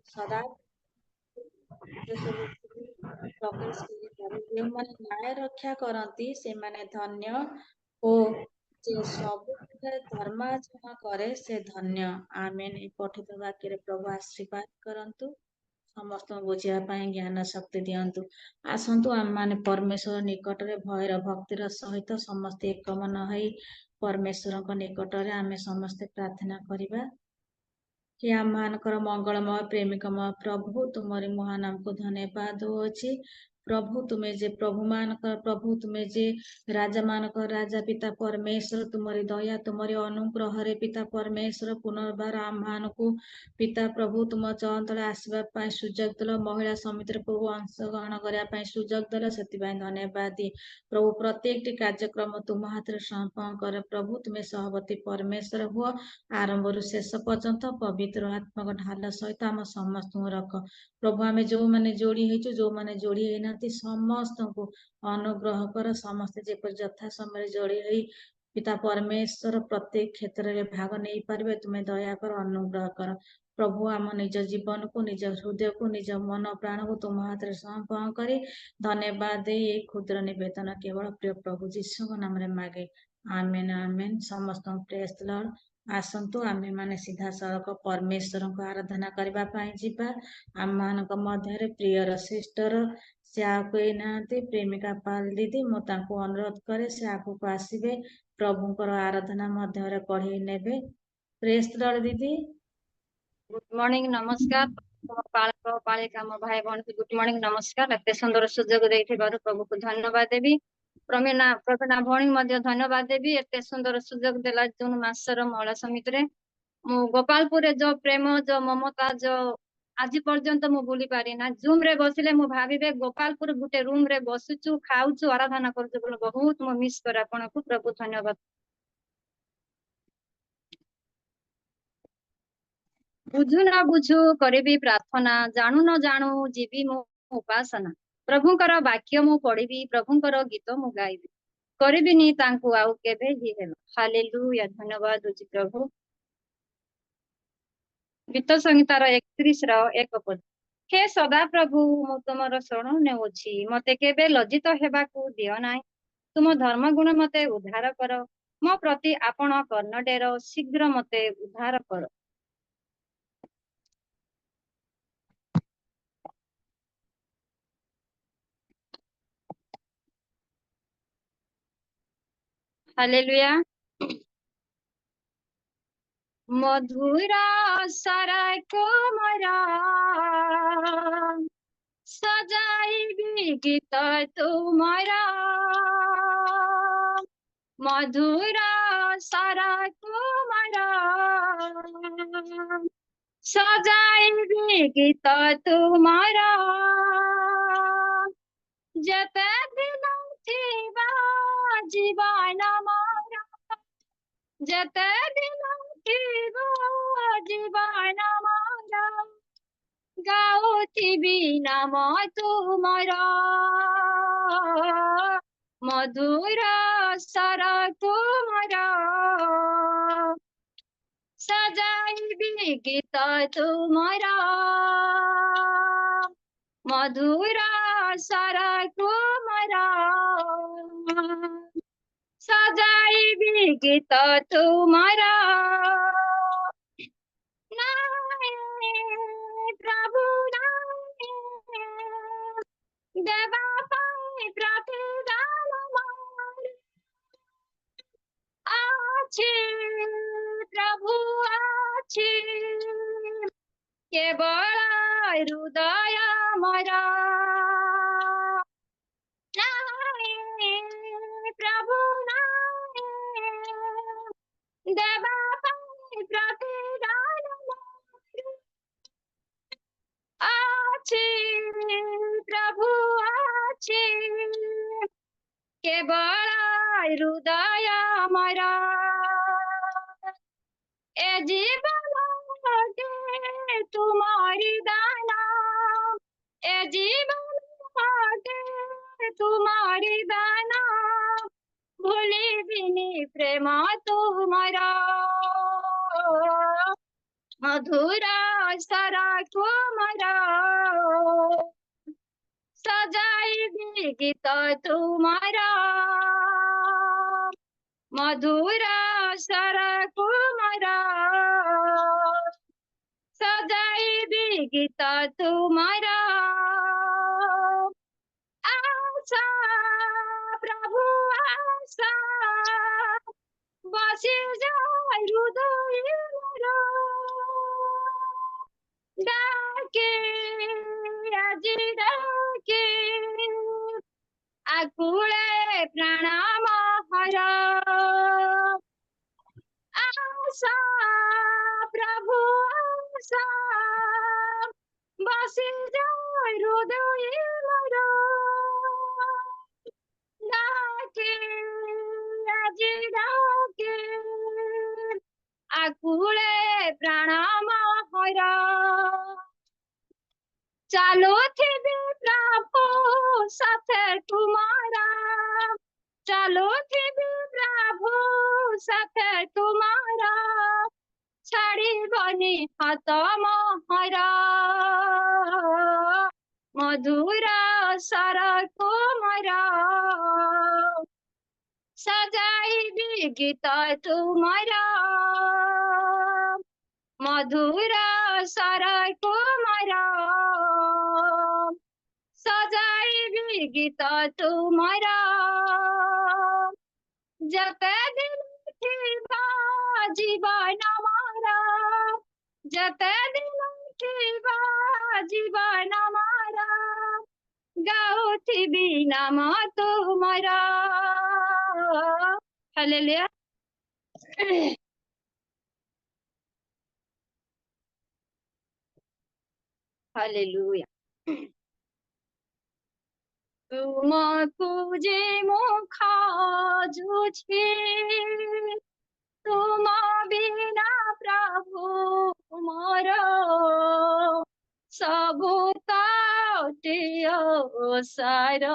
ସଦା ଯେଉଁମାନେ ନ୍ୟାୟ ରକ୍ଷା କରନ୍ତି ସେମାନେ ଧନ୍ୟ ଓ ଯେ ସବୁଥିରେ ଧର୍ମାଚରଣ କରେ ସେ ଧନ୍ୟ। ଆମେନ୍। ଏହି ପଠିତ ବାକ୍ୟରେ ପ୍ରଭୁ ଆଶୀର୍ବାଦ କରନ୍ତୁ, ସମସ୍ତଙ୍କୁ ବୁଝିବା ପାଇଁ ଜ୍ଞାନ ଶକ୍ତି ଦିଅନ୍ତୁ। ଆସନ୍ତୁ ଆମମାନେ ପରମେଶ୍ୱର ନିକଟରେ ଭୟର ଭକ୍ତିର ସହିତ ସମସ୍ତେ ଏକମନ ହୋଇ ପରମେଶ୍ୱରଙ୍କ ନିକଟରେ ଆମେ ସମସ୍ତେ ପ୍ରାର୍ଥନା କରିବା। हे ଆମମାନଙ୍କର ମଙ୍ଗଳମୟ ପ୍ରେମିକମୟ ପ୍ରଭୁ, ତୁମରି ମହାନାମକୁ ଧନ୍ୟବାଦ ଦେଉଅଛି। ପ୍ରଭୁ ତୁମେ ଯେ ପ୍ରଭୁ ତୁମେ ଯେ ରାଜା ମାନଙ୍କର ରାଜା ପିତା ପରମେଶ୍ୱର, ତୁମରି ଦୟା ତୁମରି ଅନୁଗ୍ରହରେ ପିତା ପରମେଶ୍ୱର ପୁନର୍ବାର ଆମମାନଙ୍କୁ ପିତା ପ୍ରଭୁ ତୁମ ଚରଣ ତଳେ ଆସିବା ପାଇଁ ସୁଯୋଗ ଦେଲ, ମହିଳା ସମିତିରେ ପ୍ରଭୁ ଅଂଶଗ୍ରହଣ କରିବା ପାଇଁ ସୁଯୋଗ ଦେଲ, ସେଥିପାଇଁ ଧନ୍ୟବାଦ ଦିଏ। ପ୍ରଭୁ ପ୍ରତ୍ୟେକଟି କାର୍ଯ୍ୟକ୍ରମ ତୁମ ହାତରେ ସମର୍ପଣ କରେ। ପ୍ରଭୁ ତୁମେ ସହବତୀ ପରମେଶ୍ୱର ହୁଅ, ଆରମ୍ଭରୁ ଶେଷ ପର୍ଯ୍ୟନ୍ତ ପବିତ୍ର ଆତ୍ମକ ଢାଲ ସହିତ ଆମ ସମସ୍ତଙ୍କୁ ରଖ। ପ୍ରଭୁ ଆମେ ଯୋଉମାନେ ଯୋଡି ହେଇଛୁ, ଯୋଉମାନେ ଯୋଡି ହେଇନାହାନ୍ତି ସମସ୍ତଙ୍କୁ ଅନୁଗ୍ରହ କର। ସମସ୍ତେ ଯେପରି ଯଥା ସମୟରେ ଯୋଡି ହେଇ ପିତା ପରମେଶ୍ୱର ପ୍ରତ୍ୟେକ କ୍ଷେତ୍ରରେ ଭାଗ ନେଇପାରିବେ ତୁମେ ଦୟାକର, ଅନୁଗ୍ରହ କର। ପ୍ରଭୁ ଆମ ନିଜ ଜୀବନକୁ, ନିଜ ହୃଦୟକୁ, ନିଜ ମନ ପ୍ରାଣକୁ ତୁମ ହାତରେ ସମର୍ପଣ କରି ଧନ୍ୟବାଦ ଦେଇ ଏହି କ୍ଷୁଦ୍ର ନିବେଦନ କେବଳ ପ୍ରିୟ ପ୍ରଭୁ ଯୀଶୁଙ୍କ ନାମରେ ମାଗେ। ଆମେନ୍ ଆମେନ୍। ସମସ୍ତଙ୍କୁ ପ୍ରେଜ୍ ଦ ଲର୍ଡ। ଆସନ୍ତୁ ଆମେମାନେ ସିଧାସଳଖ ପରମେଶ୍ୱରଙ୍କୁ ଆରାଧନା କରିବା ପାଇଁ ଯିବା। ଆମମାନଙ୍କ ମଧ୍ୟରେ ପ୍ରିୟର ସିଷ୍ଟର ସେ ଆଉ କେହି ନାହାନ୍ତି, ପ୍ରେମିକା ପାଲ ଦିଦି, ମୁଁ ତାଙ୍କୁ ଅନୁରୋଧ କରେ ସେ ଆଗକୁ ଆସିବେ, ପ୍ରଭୁଙ୍କର ଆରାଧନା ମଧ୍ୟରେ କଢେଇ ନେବେ। ପ୍ରେଜ୍ ଦ ଲର୍ଡ ଦିଦି। गुड मॉर्निंग नमस्कार पालक पालिका मो भाई बहन की गुड मॉर्निंग नमस्कार। एते सुंदर सुजोग देइथिबारु प्रभु को धन्यवाद देवी। प्रवीणा भौणी मध्य धन्यवाद देवी। एते सुंदर सुजोग देला जून मासर महिला समिति रे मु गोपालपुर जो प्रेम जो ममता जो आज पर्यंत मु भूली पारी ना। जूम रे बसिले मु भाबिबे गोपालपुर गुटे रूम रे बसुचु खाउचु आराधना करचु बोले बहुत मु मिस कर आपनको प्रभु धन्यवाद। बुझु न बुझु करिबी प्रार्थना, जानु न जानु जीवी मु उपासना। प्रभुंकर वाक्य मु पढ़िबी, प्रभुंकर गीत मु गाइबी, करिबिनी तांकु आउ केबे ही हेला। हालेलुया। धन्यवाद होची प्रभु। गीत संहितार 31 रो 1 पद। हे सदा प्रभु मु तुमर शरण नेउछि, मते केबे लज्जित हेबाकु दियो नाय। तुम धर्म गुण मते उद्धार कर, मो प्रति आपण कर्णडेर शीघ्र मते उद्धार कर। हालेलुया। मधुर सराय कोमरा सजाइबी गीत तुमरा, मधुर सराय कोमरा सजाइबी गीत तुमरा। जते दिन थिबा जीवन मोरा, जते दिन थिबा जीवन मोरा, गाउथिबी नाम तुमरा। मधुर सर तुमरा सजाइबी गीत तुमरा, मधुर सर तुमरा सजाइबी गीत तुमरा। प्रभु देवा पाई प्रतिदान मोर आछि, प्रभु आछि केवल हृदय मोरा। प्रभु देवा पाई प्रतिदान मोर आछि, प्रभु आछि केवल हृदय मोरा। ए जीवन के तुम्हारी दाना, ए जीवन के तुम्हारी दाना, भूली बिनी प्रेम तुम्हारा, मधुर स्वर तुमर सजाइबी गीत तुमर मधुर स्वर तुमर सजाइबी गीत तुमर आशा प्रभु आशा बसी जाय हृदय मोर डाके আজি ডাকে आकुळे प्राण महर आशा प्रभु आशा बसी जाय हृदय मोर डाके আজি ডাকে आकुळे प्राण महर चालो थिबी प्रभु साथे तुम्हारा चालो थिबी प्रभु साथे तुम्हारा छाड़ी बनी हाथ महरा मधुर स्वर तुमरा सजाइबी गीत तुमरा मधुर स्वर तुमरा सजाइबी गीत तुमरा जते दिन थिबा जीवन मारा जते दिन थिबा जीवन मारा गाउथिबी नाम तुमरा हालेलुया हालेलुया तुमको जे मुख जुछे तुम बिना प्रभु मोर सबु ताटियो सार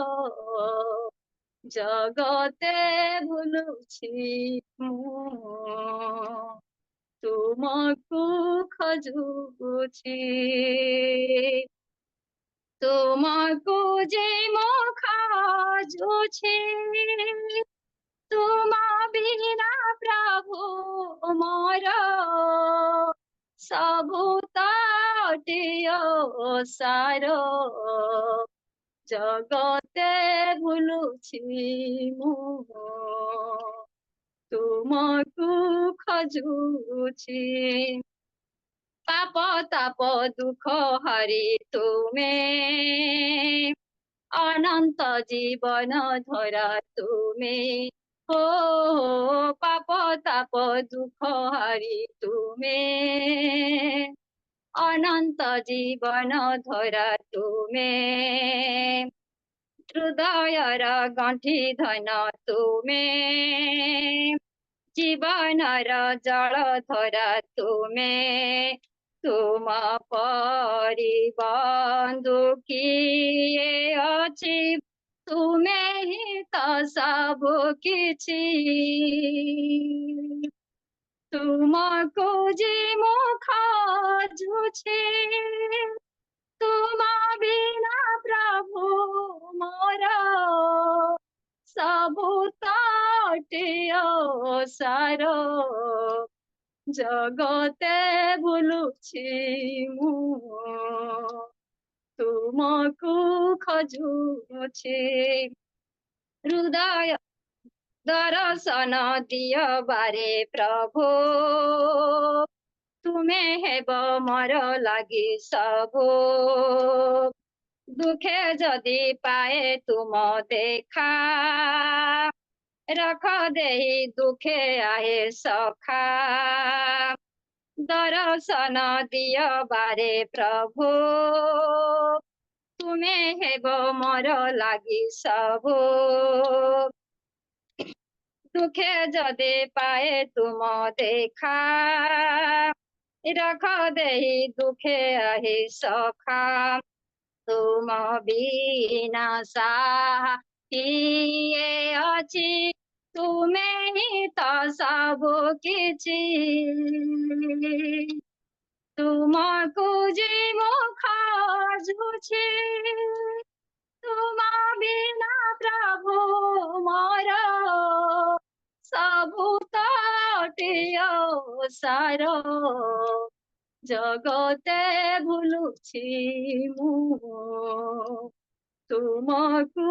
जगते भुलुछि तुमको खोजुछि तुमको जे मुख जुछे तुम बिना प्रभु मोर सबु ताटियो सार जगते भुलुछि तुमको खोजुछि पाप ताप दुख हरि तुमे अनंत जीवन धरा तुमे हो पाप ताप दुख हरि तुमे अनंत जीवन धरा तुमे हृदयर गंठी धन तुमे जीवनर जल धरा तुमे तुम परि बंधु किए अछि तुमे ही तो सब किछि तुमको जे मुख जुछे तुम बिना प्रभु मोर सबु ताटियो सार जगते भुलुछि तुमको खोजुछि हृदय दर्शन दिय बारे प्रभु तुमे हेब मोर लागि सबु दुखे जदि पाए तुम देखा रख देहि दुखे आए सखा दर्शन दिय बारे प्रभु तुमे हेब मोर लागि सबु दुखे जदि पाए तुम देखा रख देहि दुखे आहि सखा तुम बिना किए अछि तुमे ही तो सब किछि तुमको जे मो खोजुछि तुम बिना प्रभु मोर सबु तटियो सार जगते भुलुछि मु तुमको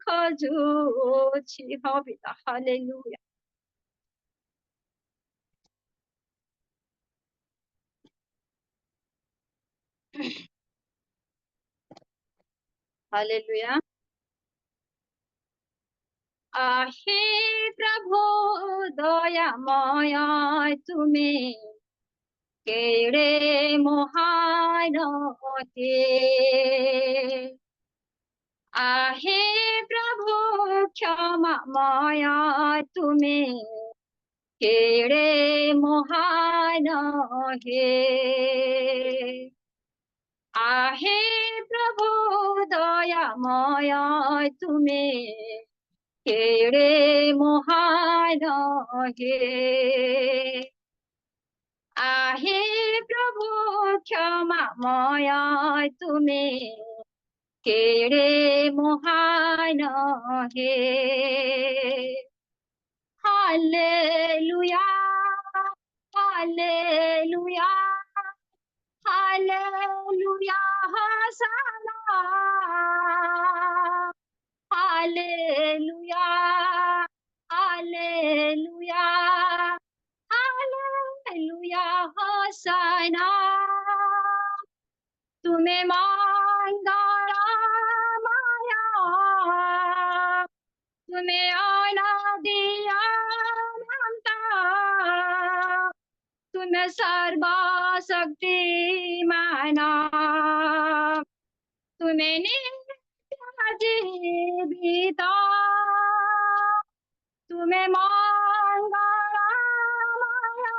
खोजुछि हाँ पिता हालेलुया हालेलुया आहे प्रभु दयामय तुम्हें केड़े महान होते आहे प्रभु क्षमामय तुम्हें केड़े महान हे आहे प्रभु दयामय तुम्हें केड़े महान हे आहे प्रभु क्षमामय तुम्हें केड़े महान हे हालेलुया हालेलुया हालेलुया होशाना हालेलुया हालेलुया हालेलुया होशाना तुम्हें मंगला माया तुम्हें आना दिया मानता तुम्हें सर्वशक्ति माना तुम्हें नित्य जीविता तुम्हें मंगला माया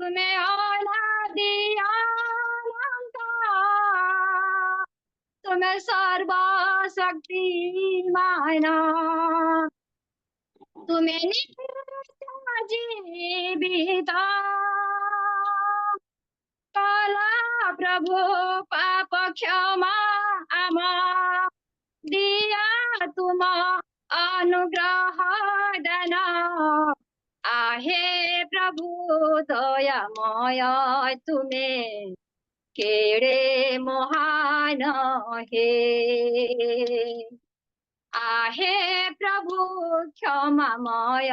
तुम्हें आना दिया मानता तुम्हें सर्वशक्ति माना तुम्हें नित्य जीविता कला प्रभु पाप क्षमा आमा दिया तुम अनुग्रह दना आहे प्रभु दयामय तुम्हें केड़े महान हे आहे प्रभु क्षमामय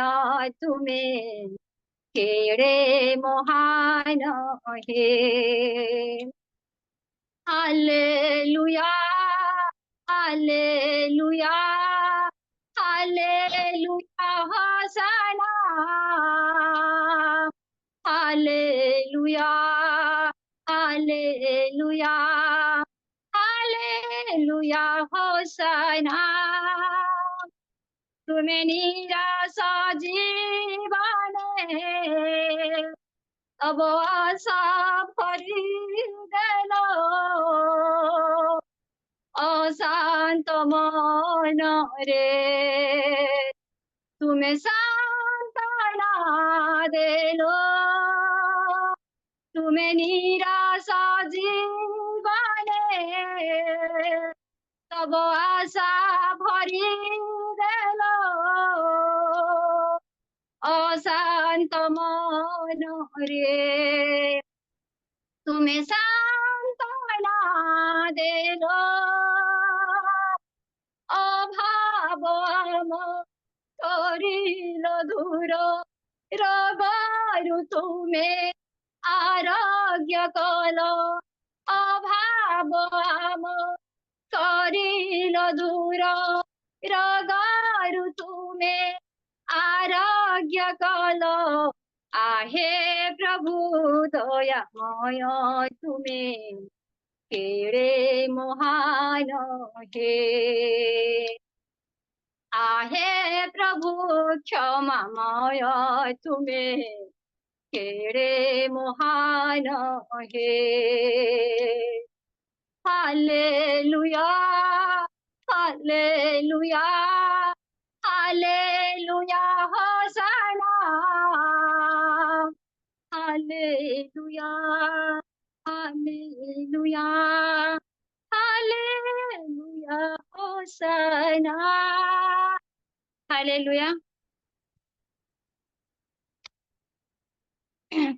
तुम्हें केड़े महान हे हालेलुया हालेलुया हालेलुया होशाना हालेलुया हालेलुया हालेलुया होशाना तुम्हें निराशा जीवन अब आशा भरी गलो अशांत मन रे तुम्हें सांत्वना देलो तुम्हें निराशा जीवन तब आशा भरी देलो अशांत मन रे तुम्हें सांत्वना देलो अभाव करिलो दूर रोगरु तुम्हें आरोग्य कलो अभाव करिलो दूर रोगरु तुम्हें आरोग्य कलो आहे प्रभु दयामय तुम्हें केड़े महान हे आहे प्रभु क्षमामय तुम्हें केड़े महान हे हालेलुया हालेलुया हालेलुया होशाना हालेलुया हालेलुया हालेलुया हालेलुया होसाना हालेलुया।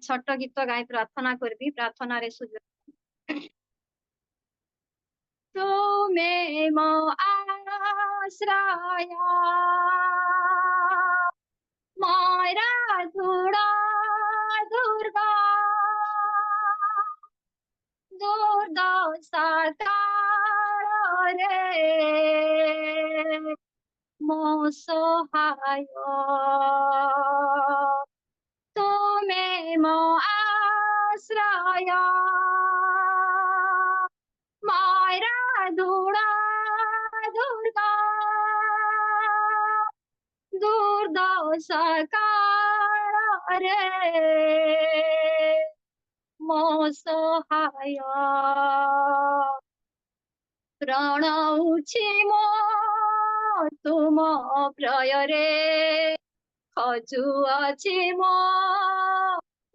छोट गीत गाई प्रार्थना करबी प्रार्थना रे सुजो तुमे मो आश्रय मोरा धुड़ा दुर्गा दुर्दशा रे मो सहाय तुमे मो आश्रय मोरा धुड़ा दुर्गा दुर्दशा रे मो सहाय प्रणौछि मो तुम प्रियरे खजुअछि मो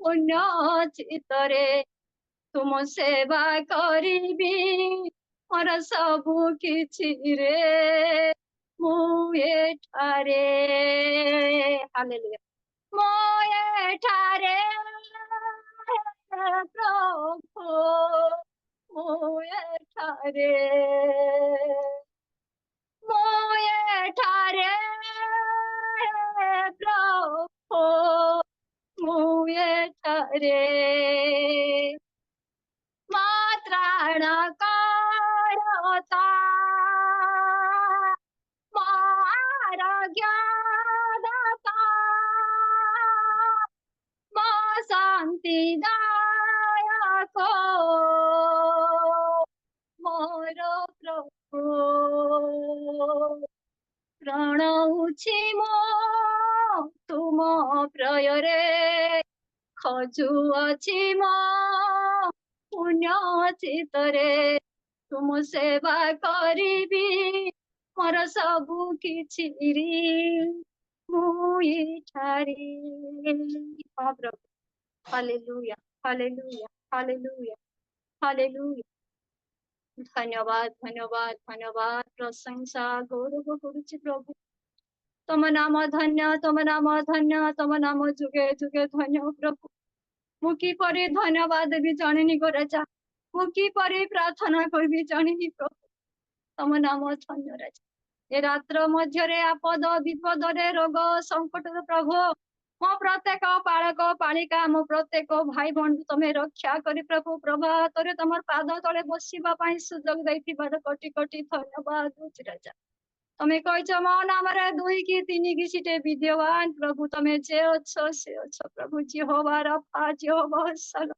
पुण्य चित्तरे तुम सेवा करिबी मोर सबु किछि रे मु एठारे हालेलुया मो एठारे प्रभु मो एठारे मो एठारे प्रभु मु एठारे मात्राण करता आरोग्य दाता मा शांति दायक मोर प्रभु प्रणौछि मो तुम प्रियरे खजुअछि मो पुण्य चित्तरे तुम सेवा करिबी मोर सबु किछि मु एठारे हाँ प्रभु हालेलुया हालेलुया हालेलुया हालेलुया धन्यवाद धन्यवाद धन्यवाद प्रशंसा गौरव करुछि प्रभु तम नाम धन्य तम नाम धन्य तम नाम जुगे जुगे धन्य प्रभु मु किपरि धन्यवाद भी जानिनी गो राजा मु किपरि प्रार्थना करबी जानिनी प्रभु तम नाम धन्य राजा ए रात्र मध्यरे आपद विपद रे रोग संकट प्रभु मो प्रत्येक बालक बालिका मो प्रत्येक भाई बंधु तमे रक्षा करी प्रभु प्रभात रे तमर पाद तले बसिबा पई सुजोग दैथिबार कोटि कोटि धन्यवाद होछि राजा तमे कहछ मो नाम रे दुई की तीन की सिटे विद्यमान प्रभु तमे जे अछो से अछो प्रभु यहोवा रफा यहोवा सल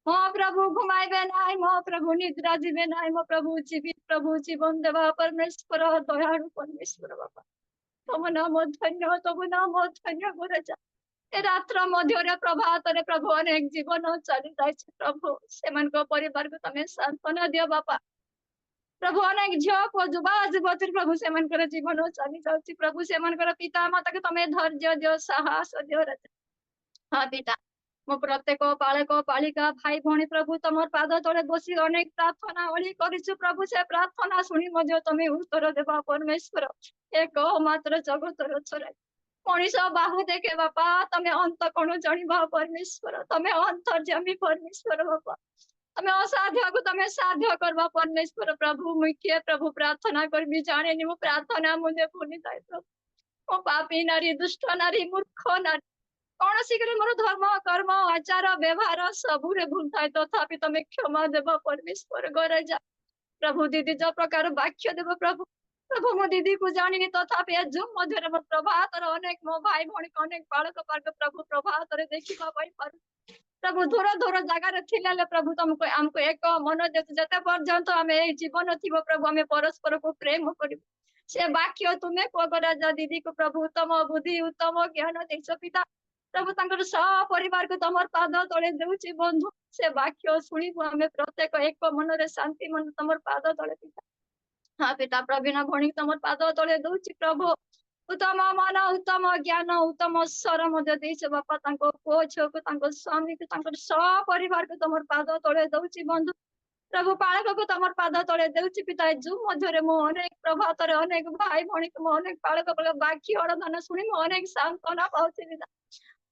मो प्रभु घुमाइबे नाई मो प्रभु निद्रा जीवे नाई मो प्रभु जीवित प्रभु जीवन देवा परमेश्वर दयालु परमेश्वर बाबा तम नाम धन्य तम नाम धन्य गो राजा ए रात्र मध्य प्रभात रे प्रभु अनेक जीवन चली जाए प्रभु से परिवार को तमे सांत्वना दियो बापा प्रभु अनेक झील को युवा युवती प्रभु से जीवन चली जाऊँ प्रभु से पिता माता को तमे धैर्य दियो साहस दियो राजा हाँ पिता मो प्रत्येक बालक बालिका भाई भौणी प्रभु तम पाद तले बसी अनेक प्रार्थना ओली करिछु प्रभु से प्रार्थना शुणी मध्य तमे उत्तर देवा परमेश्वर एक मात्र जगतर छरा मनीष बाहु देखे बापा तमे अंत कौन जानिबा परमेश्वर तमे अंतर्यामी परमेश्वर बापा तमे असाध्य को तमे साध्य करबा परमेश्वर प्रभु मुख्य प्रभु प्रार्थना करबी जाने नि मो प्रार्थना मुझे भूली जाए प्रभु मो पापी नारी दुष्ट नारी मूर्ख नारी कौन सी मोर धर्म कर्म आचार व्यवहार सबुरे भूल थाए तथापि तमे क्षमा देव परमेश्वर गरजा प्रभु दीदी जो प्रकार वाक्य देव प्रभु प्रभु मो दीदी को जानी तथापि जूम मध्य प्रभात अनेक मो भाई भौणी अनेक बालक बालक प्रभु प्रभात देखा प्रभु दूर दूर जगार थिले प्रभु तुमको आमको एक मन जते पर्यंत आम जीवन थी प्रभु आम परस्पर को प्रेम कर से वाक्य तुम्हें राजा दीदी को प्रभु उत्तम बुद्धि उत्तम ज्ञान देश पिता प्रभु तंकर सपरिवार को तुम पाद तले देउछि बंधु से वाक्य शुणिबु आम प्रत्येक एक मन रे शांति मन तुम पाद तले पिता हाँ पिता प्रवीण भौणी तुम पाद तले दउछि प्रभु उत्तम मन उत्तम ज्ञान उत्तम स्वर मध्य देइछ बापा तांको पुओ झिओको तांको स्वामी को तांको सपरिवार को तमर पाद तले दउछि बंधु प्रभु पालक को तमर पाद तले देउछि पिता जो मध्यरे मो अनेक प्रभात रे अनेक भाई भणी को अनेक पालक को बाकी अरदान सुनि मो अनेक सांत्वना पाउछि पिता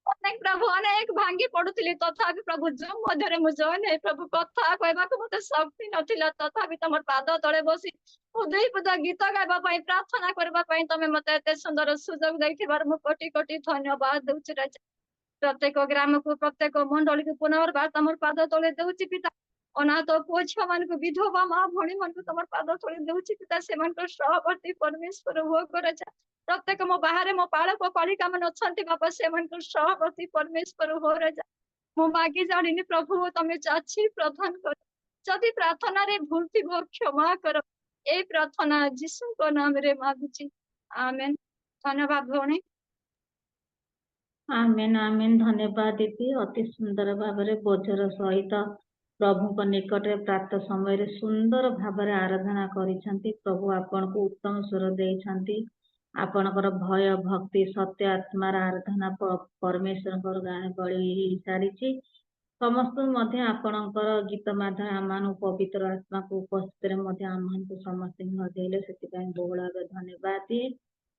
अनेक प्रभु अनेक भांगी पड़ुथिली तथापि प्रभु जो मध्यरे मु जॉइन हे प्रभु कथा कहबाको मते शक्ति नथिला तथापि तमर पाद तले बसी उदय पद गीत गाइबा पई प्रार्थना करबा पई तमे मते एते सुंदर सुजोग दैथिबार मु कोटि कोटि धन्यवाद दउछि राजा प्रत्येक ग्राम को प्रत्येक मंडली को पुनर्बार तमर पाद तले दउछि पिता अनाथ पुओ झिओ मान को विधवा माँ भणी मान को तमर पाद तले दउछि पिता से मान को सहवर्ती परमेश्वर हो राजा प्रत्येक मो बाहर मो पालक पालिका मन अछंती बापा से मान को सहवर्ती परमेश्वर हो राजा मो मागी जानिनी प्रभु तमे चाछि प्रदान कर जदि प्रार्थना रे भूल थिबो क्षमा कर ए प्रार्थना यीशु को नाम रे मागुछि आमेन धन्यवाद भौणी आमेन आमेन धन्यवाद दीदी अति सुंदर भाव बोझर सहित प्रभु निकट प्रात समय सुंदर भाव आराधना करिसेंती प्रभु आपन को उत्तम स्वर देइछंती आपणकर भय भक्ति सत्य आत्मार आराधना परमेश्वर गान बड़ी सारी समस्त मध्य आपणकर गीत माध्यम आम पवित्र आत्मा को उपस्थित आम समस्त देले से बहुल भाव धन्यवाद दिए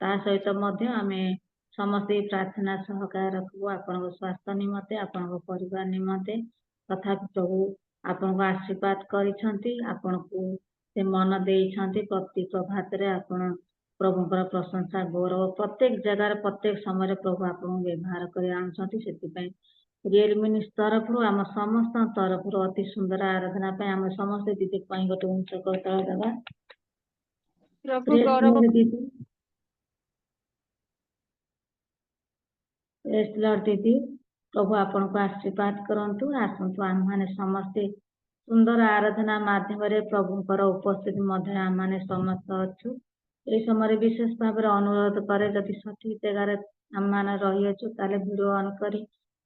ता सहित आम समस्त प्रार्थना सहकार रखू आपण स्वास्थ्य निमते आपण परिवार निमते तथा प्रभु आपन को आशीर्वाद करिसेंती आपन को से मन देइछंती प्रति प्रभात रे आपण प्रभुଙ୍କର प्रशंसा गौरव प्रत्येक जगार प्रत्येक समय प्रभु आपन व्यवहार कर आनुछंती सेति रियल मिनिस तरफ आम समस्त तरफ अति सुंदर आराधना आम समस्त दीदी गोटे उच्च करतल देवा प्रभु गौरव दीदी दीदी प्रभु आपन को आशीर्वाद करंतु आसंतु आम माने समस्ते सुंदर आराधना माध्यम प्रभुଙ୍କର उपस्थिति मध्य आम माने समस्त अच्छु ए समय विशेष भाव अनुरोध करे जदि सठिक जगार आम मान रही भिडियो ऑन करी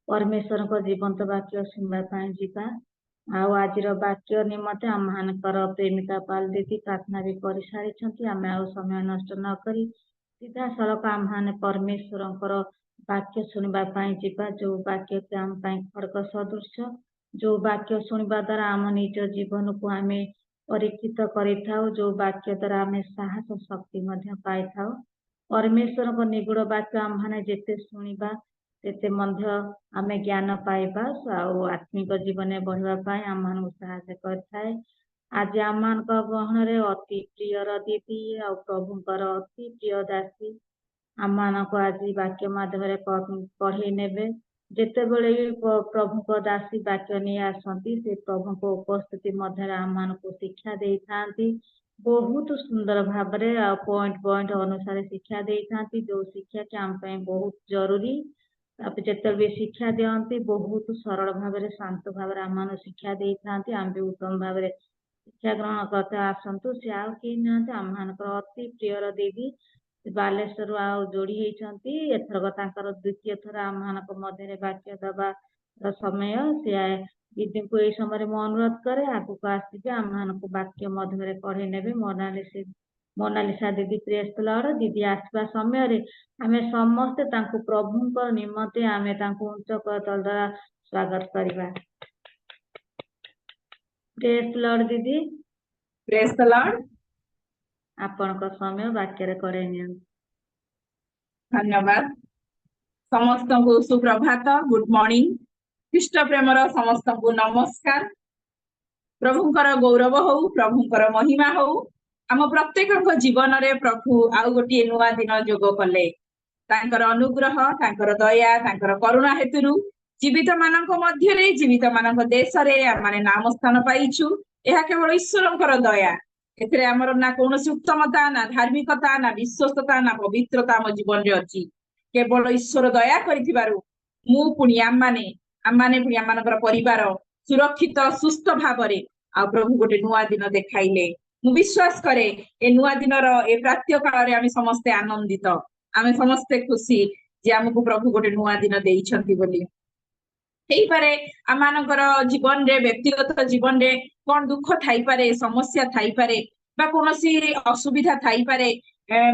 परमेश्वर को जीवंत वाक्य सुनवा जीवा आउ आज वाक्य निमते आम मानकर प्रेमिका पाल दीदी प्रार्थना भी कर सारी आम आउ समय नष्ट न करी सीधा सड़क आम मैंने परमेश्वर वाक्य शुणा जीवा जो वाक्य के आम खड़ग सदृश जो वाक्य शुणा द्वारा आम निज जीवन को आम परीक्षित करिथाउ जो वाक्य द्वारा आम साहस शक्ति पाई था परमेश्वर को निगूढ़ वाक्य आम मैंने जिते शुणा तेते आम ज्ञान पाइबा आउ आत्मिक जीवन बढ़ापी आम मान साहस कर आज आम गहन अति प्रियर दीदी आ प्रभुंकर अति प्रिय दासी आम मान को आज वाक्य माध्यम पढ़े ने जिते बड़े प्रभु को दासी वाक्य नहीं आसती से प्रभु को उपस्थिति मध्य आम मान को शिक्षा दे था बहुत सुंदर भाव पॉइंट पॉइंट अनुसार शिक्षा दे था जो शिक्षा के आम बहुत जरूरी जिते भी शिक्षा दिखती बहुत सरल भाव शांत भाव आम शिक्षा दे था आम भी उत्तम भाव शिक्षा ग्रहण करते आसतु सी आई ना आम मान अति प्रियर दीदी बालेश्वर आउ जोड़ी होती एथरक द्वितीय थर आम मान मध्य वाक्य दबा समय से दीदी को यही समय मु अनुरोध करे आगू को आसवे आम मान को वाक्य मध्य पढ़े ने मोनालिसा दीदी प्रेस लड़ दीदी आसवा समय आम समस्ते प्रभु निमंते आम उच्च करतल द्वारा स्वागत करवा प्रेस लड़ दीदी प्रेस लड़ आपण समय वाक्य करे धन्यवाद समस्त को सुप्रभात गुड मॉर्निंग ख्रीष्ट प्रेमर समस्त को नमस्कार प्रभुंकर गौरव हो प्रभुंकर महिमा हो आम प्रत्येक जीवन रे प्रभु आउ गोटे नुआ दिन जोग कले तांकर अनुग्रह तांकर दया तांकर करुणा हेतु जीवित मानक मध्य जीवित मानक देश रे माने नाम स्थान पाइछु यह केवल ईश्वरंकर दया एथरे हमर ना कोनोसी उत्तमता ना धार्मिकता ना विश्वस्तता ना पवित्रता हम जीवन रे अछि केवल ईश्वर दया करिथिबारु मु पुनी आम माने पुनी आम मानकर परिवार सुरक्षित सुस्थ भाव रे आ प्रभु गोटे नुआ दिन देखाइले मु विश्वास करे ए नुआ दिन रो ए प्राप्त्य काल रे आमी समस्ते आनंदित आमे समस्ते खुशी जे हमकु प्रभु गोटे नुआ दिन देइछंती बोली हेई पारे आम मानकर जीवन रे व्यक्तिगत जीवन रे कोन दुख थाई पारे समस्या थाई पारे बा कोनोसी असुविधा थाई पारे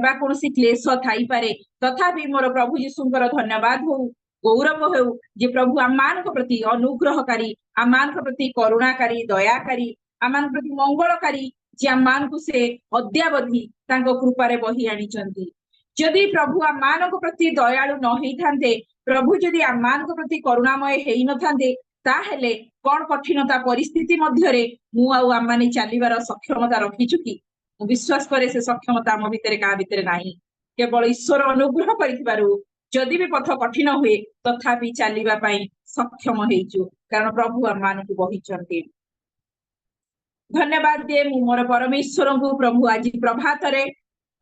बा कोनोसी क्लेश थाई पारे तथापि मोर प्रभु यीशुंकर धन्यवाद हो गौरव हो जे प्रभु आमान प्रति अनुग्रहकारी आमान प्रति करुणाकारी दयाकारी आमान प्रति मंगलकारी जे आमान को से अद्यावधि तांको कृपारे बही आनिचंती जदि प्रभु आमान प्रति दयालु न हेई थांते प्रभु जदि आमान प्रति करुणामय हेई न थांते ताहेले कौन कठिनता परिस्थिति मध्यरे मु आउ आमाने चलिबार सक्षमता रखिछु कि विश्वास करे से सक्षमता आम भितर का भितर नाही केवल ईश्वर अनुग्रह करिथिबारु जदि भी पथ कठिन हुए तथापि चलिबा पई सक्षम हेइछु कारण प्रभु आमान को बहिचंती धन्यवाद दे मु मोर परमेश्वर को प्रभु आज प्रभात रे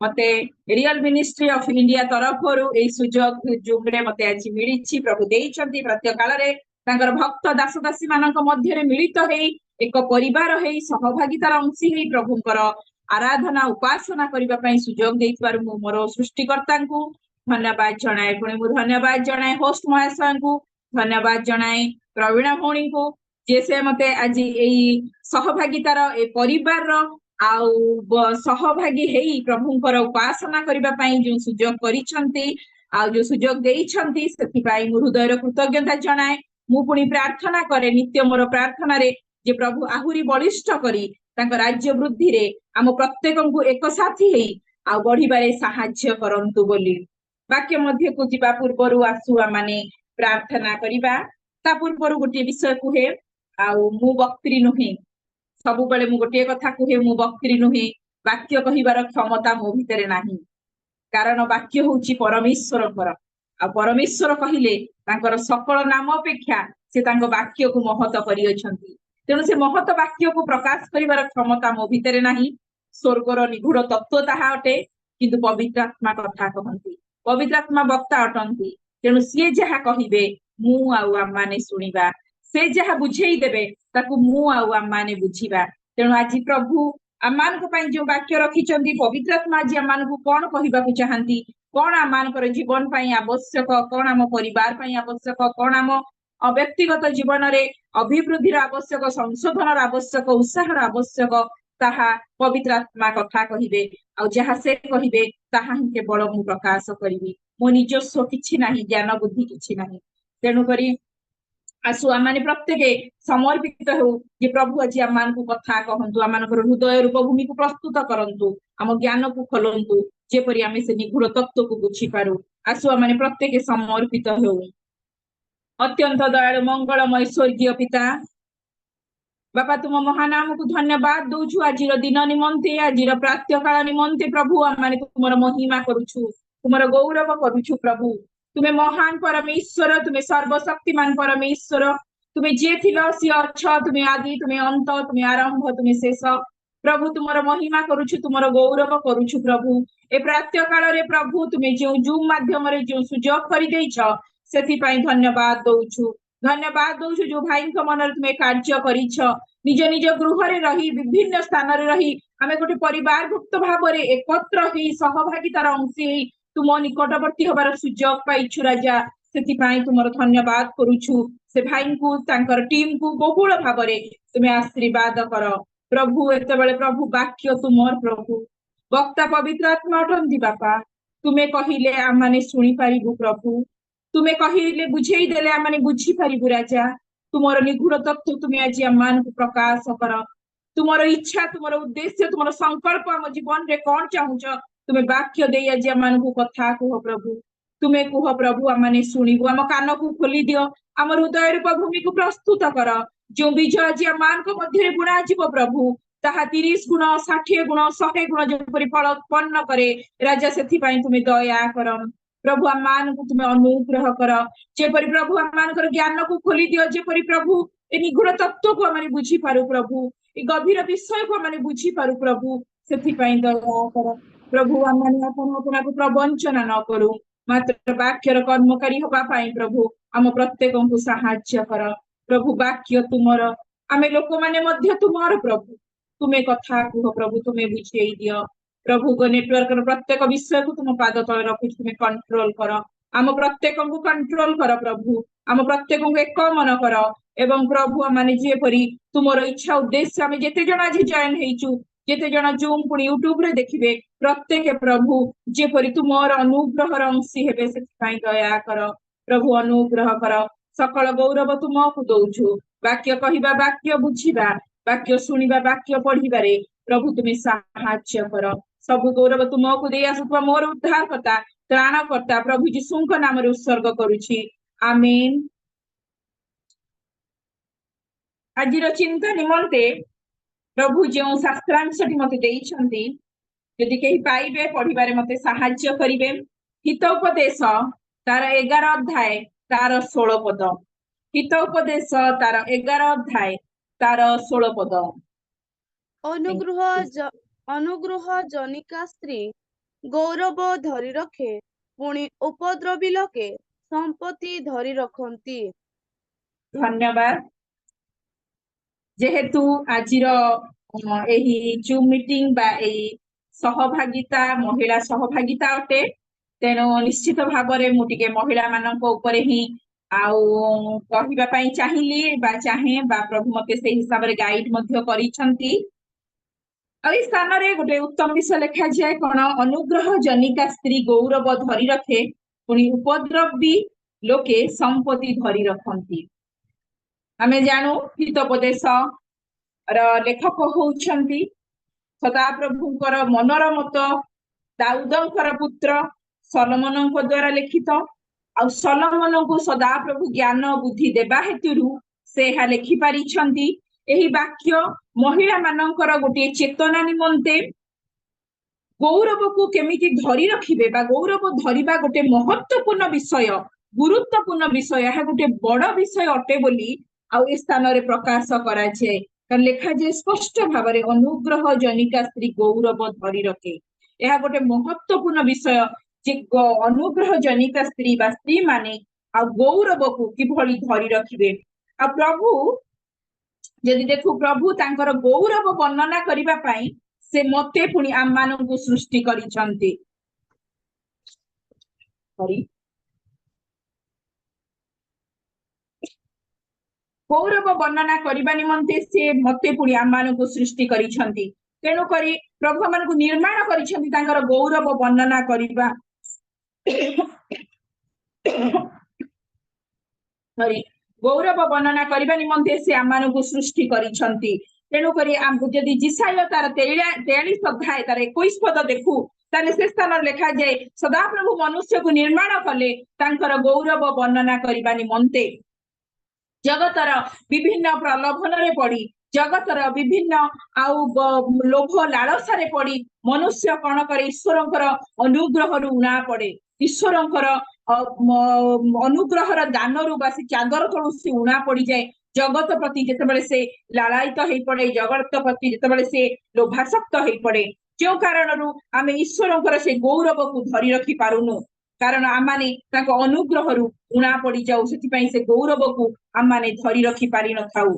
मते रियल मिनिस्ट्री ऑफ इंडिया तरफरु ए सुजोग जुमरे मते आज मिलिछि प्रभु देइचंती प्रत्येक काल रे तांकर भक्त दास दासी मानक मध्य रे मिलित हेई एक परिवार हेई सहभागितार अंशी हेई प्रभुंकर आराधना उपासना करबा पई सुजोग देइतबार मु मोर सृष्टिकर्ता को धन्यवाद जणाए पुणी मु धन्यवाद जणाए होस्ट महाशय को धन्यवाद जणाए प्रवीणा भौणी को जे से मते आज एई सहभागितार ए परिवार आउ सहभागी हेई प्रभुंकर उपासना करबा पई जो सुजोग करिसंती आ जो सुजोग देइछंती सेति पई मु हृदयर कृतज्ञता जणाए मु पुणी प्रार्थना करे नित्य मोर प्रार्थना रे जे प्रभु आहुरी बलिष्ठ करी तांक राज्य वृद्धि रे आम प्रत्येक को एक साथी हेई आ बढ़िबारे सहाय्य करंतु बोली वाक्य मध्य को जिबा पूर्वरु आसु माने प्रार्थना करिबा ता पूर्वरु गोटे विषय कुहे आ मु वक्त्री नुहे सब बेले मु गोटे कथा कुहे मु वक्त्री नुहे वाक्य कहिबार क्षमता मो भितरे नाही कारण वाक्य होची परमेश्वरकर आ परमेश्वर कहिले तांकर सकल नाम अपेक्षा से तांको वाक्य को महत करि अछंती तेणु से महत वाक्य को प्रकाश करिबार क्षमता मो भितरे नाही स्वर्गर निगूढ़ तत्व ताहा अटे किंतु पवित्र आत्मा कथा कहंती पवित्र आत्मा वक्ता अटंती तेणु सी जहा कहिबे मु आउ आमाने सुनिबा से जहा बुझेई देबे ताकू मु आउ आमाने बुझिबा तेणु आज प्रभु आमान को पई जो वाक्य रखिचंदी पवित्र आत्मा जी आमान को कोन कहिबा को चाहंती कोन आमान कर जीवन पई आवश्यक कोन आम परिवार पई आवश्यक कोन आम व्यक्तिगत जीवन रे अभिवृद्धि आवश्यक संशोधन आवश्यक उत्साह आवश्यक ताहा पवित्र आत्मा कथा कहिबे आ जहा से कहिबे ताहा केवल मु प्रकाश करिवि मो निजस्व किछि नाही ज्ञान बुद्धि किछि नाही तेणु करी आसु आमाने प्रत्येक समर्पित हो जे प्रभु आज आमान को कथा कहंतु आमान हृदय रूपभूमि को प्रस्तुत करंतु आम ज्ञान को खोलंतु जेपरि आमे से निगूढ़ तत्व को बुझी पारू आसु आमाने प्रत्येक समर्पित हो अत्यंत दयालु मंगलमय स्वर्गीय पिता बापा तुम महानाम को धन्यवाद दौछु आज दिन निमंते आज प्रातः काल निमंते प्रभु आमे तुमर महिमा करूछु तुमर गौरव करूछु प्रभु तुम्हें महान परमेश्वर तुम्हें सर्वशक्तिमान परमेश्वर तुम्हें जे थिलो सी अच्छा तुम्हें आदि तुम्हें अंत तुम्हें आरंभ तुम्हें शेष प्रभु तुमर महिमा करूछु तुमर गौरव करूछु प्रभु ए प्रातः काल रे प्रभु तुम्हें जो जूम माध्यम रे जो सुजोग करि देइछ सेति पई धन्यवाद दौछु जो भाई मन तुम्हें कार्य करिछ निज निज गृह रे रही विभिन्न स्थान रे रही आमे गोटे परिवार भुक्त भाव रे एकत्र ही सहभागितार अंशी तुम निकटवर्ती हबार सुजोग पाइछु राजा सेति पई तुमर धन्यवाद करूछु से भाई को तांकर टीम को बहुल भाव रे तुम्हें आशीर्वाद कर प्रभु एते बेले प्रभु वाक्य तुमर प्रभु वक्ता पवित्र आत्मा अटंती बापा तुम्हें कहिले आमाने सुनी पारिबु प्रभु तुम्हें कहिले बुझेई देले आमाने बुझी पारिबु राजा तुमर निगूढ़ तत्व तुम्हें आज आमान को प्रकाश कर तुमर इच्छा तुमर उद्देश्य तुमर संकल्प आम जीवन रे कौन चाहूच तुम्हें वाक्य दे आज आमान को कथा कह प्रभु तुम्हें कह प्रभु आमाने सुनिबु आम कान को खोली दियो आम हृदय रूपभूमि को प्रस्तुत कर जो बीज आज आमान को मध्य बुणा जीव प्रभु ताहा 30 गुण 60 गुण 100 गुण जेपरि फल उत्पन्न करे राजा सेथि पई तुम्हें दया कर प्रभु आमान को तुम्हें अनुग्रह कर जेपरि प्रभु आमान ज्ञान को खोली दियो जेपरि प्रभु ए निगूढ़ तत्व को आमाने बुझी पारू प्रभु ए गभीर विषय को आमाने बुझी पारू प्रभु सेथि पई दया कर प्रभु आमाने अपना को प्रवंचना न करू मात्र वाक्यर कर्मकारी होबा पाई प्रभु आम प्रत्येक को सहाय्य कर प्रभु वाक्य तुमर आमे लोक माने मध्य तुमर प्रभु तुम्हें कथा कह प्रभु तुम्हें बुझेई दियो प्रभु को नेटवर्क प्रत्येक विषय को तुम पाद तले रखी तुम्हें कंट्रोल कर आम प्रत्येक को कंट्रोल कर प्रभु आम प्रत्येक को एक मन कर एवं प्रभु माने जेपरि तुमर इच्छा उद्देश्य आमे जेते जण आज जॉइन हेइछु जेते जन जूम पुणी यूट्यूब रे देखिबे प्रत्येक प्रभु जेपरि तुमर अनुग्रह अंशी हेबे से दया कर प्रभु अनुग्रह कर सकल गौरव तुमको दौछु वाक्य कहिबा वाक्य बुझिबा वाक्य शुणिबा वाक्य पढ़िबारे प्रभु तुम्हें साहाय्य कर सब गौरव तुमको दे आसुवा मोर उद्धारकर्ता त्राणकर्ता प्रभु यीशुଙ୍କ नामରେ उत्सर्ग करूछि आमेन। आजिर चिंता निमंते प्रभु जो शास्त्रांशटी मते देइछंती यदि केही पाइबे पढ़िबारे मते साहाय्य करिवे। हितोपदेश तार 11 अध्याय तार 16 पद। हितोपदेश तार 11 अध्याय तार 16 पद। अनुग्रह जनिका स्त्री गौरव धरी रखे पुणी उपद्रवी लोके संपत्ति धरी रखती। धन्यवाद। जेहेतु आजिर एही जूम मीटिंग बा एही सहभागिता महिला सहभागिता अटे तेणु निश्चित भाव में मुझे महिला मान ही आउ कहवा चाहिए बा चाहे बा प्रभु मते से हिसाब रे गाइड मध्य करिसंती। एई स्थान रे गोटे उत्तम विषय लिखा जाए कौन अनुग्रह जनिका स्त्री गौरव धरी रखे पुणी उपद्रवी लोके संपत्ति धरी रखती। आमे जानू हितोपदेश लेखक होउछंती सदाप्रभुंकर मनर मत दाऊदंकर पुत्र सलोमनଙ୍କ द्वारा लिखित आ सलोमन को सदाप्रभु ज्ञान बुद्धि देबा हेतुरु से हा लिखि पारिछंती। एही वाक्य महिला मानकर गोटे चेतना निमंते गौरव को केमिति धरी रखिबे बा गौरव धरिबा गोटे महत्वपूर्ण विषय गुरुत्वपूर्ण विषय यह गोटे बड़ विषय अटे बोली आ स्थान रे प्रकाश करा छे लिखा जाए स्पष्ट भाव में अनुग्रह जनिका स्त्री गौरव धरी रखे यह गोटे महत्वपूर्ण विषय जे अनुग्रह जनिका स्त्री बा स्त्री माने आ गौरव को किभली धरी रखिबे। आ प्रभु यदि देखु प्रभु तांकर गौरव वर्णना करिबा पई से मते पुणी आम मानकु सृष्टि करिसंती। गौरव वर्णना करने निमंते से मते पुणी आम मानकु सृष्टि करिसंती। तेणु करी प्रभु मानकु निर्माण करिसंती तांकर गौरव वर्णना करिबा गौरव वर्णना करने निमंते से आम मानकु सृष्टि करिसंती। तेणु करी आमको जदि जिसाया तार 43 अध्याय तार 21 पद देखु ताले से स्थान लिखा जाए सदाप्रभु मनुष्य को निर्माण कले तांकर गौरव वर्णना करने निमंते जगतर विभिन्न प्रलोभन रे पड़ी जगतर विभिन्न आउ लोभ लालसा रे पड़ी मनुष्य कौन करे ईश्वरंकर अनुग्रह रु उना पड़े ईश्वरंकर अनुग्रहर दान रु बा चादर तळु से उना पड़ी जाए जगत प्रति जेतेबेले से लालायित हो पड़े जगत प्रति जेतेबेले से लोभासक्त हो पड़े जो कारण आमे ईश्वरंकर से गौरव को धरी रखी पारुनु कारण आमाने ताको अनुग्रह रु उना पड़ी जाऊ से गौरव को आमाने धरी रखी पारि न थाऊ।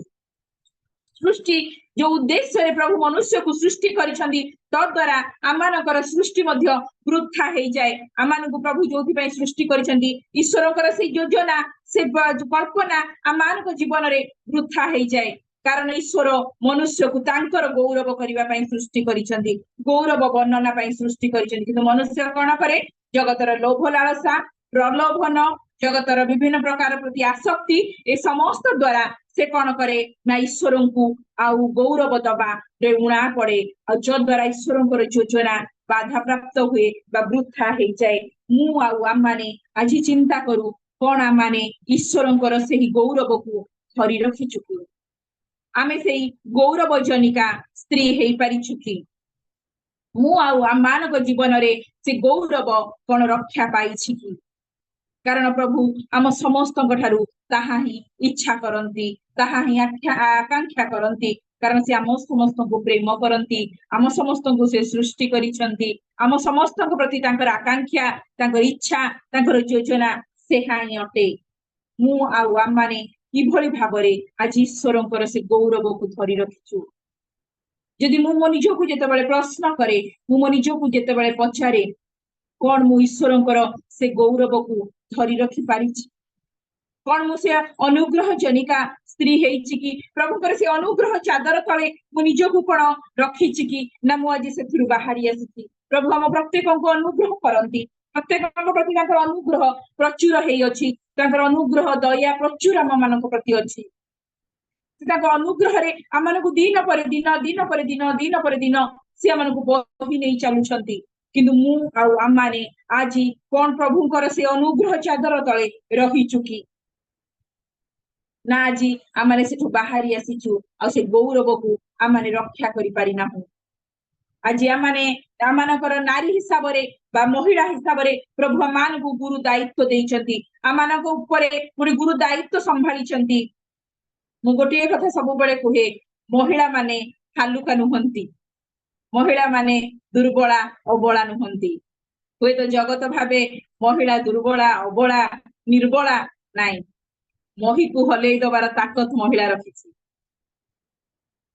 सृष्टि जो उद्देश्य रे प्रभु मनुष्य को सृष्टि करिसंदी तद्वारा आमानकर सृष्टि मध्य वृथा हो जाए आमानकु प्रभु जोथि पई सृष्टि करिसंदी ईश्वरकर से योजना से कल्पना आमानक जीवन रे वृथा हो जाए कारण ईश्वर मनुष्य को तांकर गौरव करिबा पई सृष्टि करिसंदी गौरव वर्णना पई सृष्टि करिसंदी किंतु मनुष्य कोन करे जगतर लोभ लालसा प्रलोभन जगतर विभिन्न प्रकार प्रति आसक्ति ए समस्त द्वारा से कौन करे ना ईश्वर को आउ गौरव दबा रे उणा पड़े जो द्वारा ईश्वर योजना बाधा प्राप्त हुए बा वृथा हो जाए। मु आउ आम माने आज चिंता करू कौन आम माने ईश्वर से गौरव को धरी रखिचु कि आमे से गौरव जनिका स्त्री हो पारिछु कि मु आउ आम मानक जीवन रे से गौरव कौन रक्षा पाइछि कि कारण प्रभु आम समस्त ताहा ही इच्छा करती ताहा ही आकांक्षा करती कारण से आम समस्त को प्रेम करती आम समस्त को से सृष्टि करिसंती आम समस्त प्रति तांकर आकांक्षा तांकर इच्छा तांकर योजना से हाई अटे। मु आउ आम माने किभली भाबरे आज ईश्वरंकर से गौरव को धरी रखिछु यदि मु मो निज को जेतेबेले प्रश्न करे मु मो निज को जेतेबेले पचारे कौन मु ईश्वरंकर से गौरव को धरी रखी पारिछि कौन मु से अनुग्रह जनिका स्त्री हेछि कि प्रभुकर से अनुग्रह चादर तले मु निजकु कोन रखिछि कि ना मु आज सेथिरु बाहरी आसिछि। प्रभु हम प्रत्येकको अनुग्रह करंती, प्रत्येकको प्रति ताकर अनुग्रह प्रचुर हेइ अछि, ताकर अनुग्रह दया प्रचुर हम मानको प्रति अछि। ताकर अनुग्रह रे हमनको दिन पर दिन दिन पर दिन दिन पर दिन से हमनको बही नै चालुछंती। किंतु मु आउ आमाने आजी कोन प्रभुकर से अनुग्रह चादर तले रही चुकी ना आजी आमाने सेठु बाहरी आसीछु आ से गौरव को आमाने रक्षा करि पारि नाहु। आज आमाने आमानकर नारी हिसाब रे बा महिला हिसाब रे प्रभु मान को गुरु दायित्व देइचंती, आमानक ऊपर गुरु गुरु दायित्व संभाळिचंती। मु गोटे कथा सब बेले कहे, महिला माने हालुका नुहंती, महिला माने दुर्बला अबला नुहंती। हुए तो जगत भावे महिला दुर्बला अबला निर्बला नाई, मही को हलै दबार ताकत महिला रखिछि।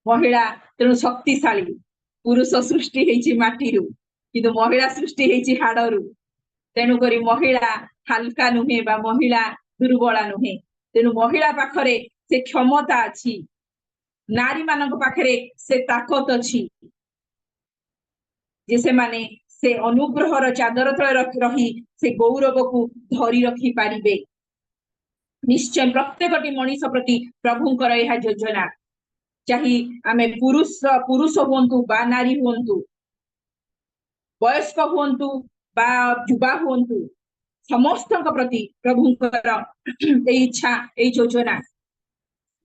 महिला तेणु शक्तिशाली, पुरुष सृष्टि हेछि माटीरु किंतु महिला सृष्टि हेछि हाडरु। तेणु करी महिला हल्का नुहे बा महिला दुर्बला नुहे, तेणु महिला पाखरे से क्षमता अछि, नारी मानक पाखरे से ताकत अछि जे से माने से अनुग्रहर चादर तले रही से गौरव को धरी रखी पारिबे। निश्चय प्रत्येकटी मनीष प्रति प्रभुंकर यह योजना, चाहे आमे पुरुष हुंतु बा नारी हुंतु, वयस्क हुंतु बा युवा हुंतु, समस्त प्रति प्रभुंकर इच्छा ए योजना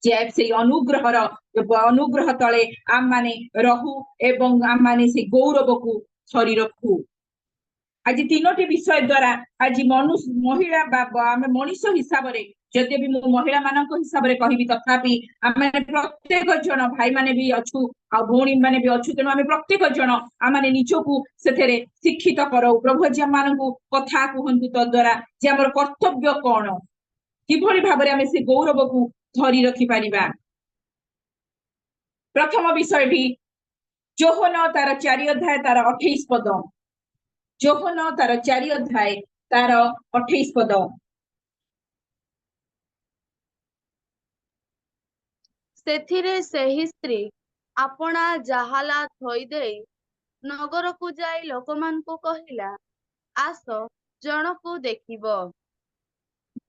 जे से अनुग्रह तले आम माने रहू एवं आम माने से गौरव को धरी रखू। आज तीनोटी विषय द्वारा आज मनुष्य महिला आम मनीष हिसाब रे जदि भी मु महिला मानक हिसाब रे कहिबी तथापि आमे प्रत्येक जन भाई माने भी अछु आ भौणी माने भी अछु, तेणु आमे प्रत्येक जन आम माने निजकु सेथेरे शिक्षित करो। प्रभु जे मानकु कथा कहंतु तो द्वारा जे हमर कर्तव्य कोन, किभଳି भाबरे आमे से गौरव को धरी रखि पारिबा। प्रथम विषय भी जोहन तार 4 अध्याय तार 28 पद, जोहन तार 4 अध्याय तार 28 पद। सेथिरे सेही स्त्री आपणा जाहाला थई देई नगर को जाई लोकमान को कहिला, आस जन को देखिबो।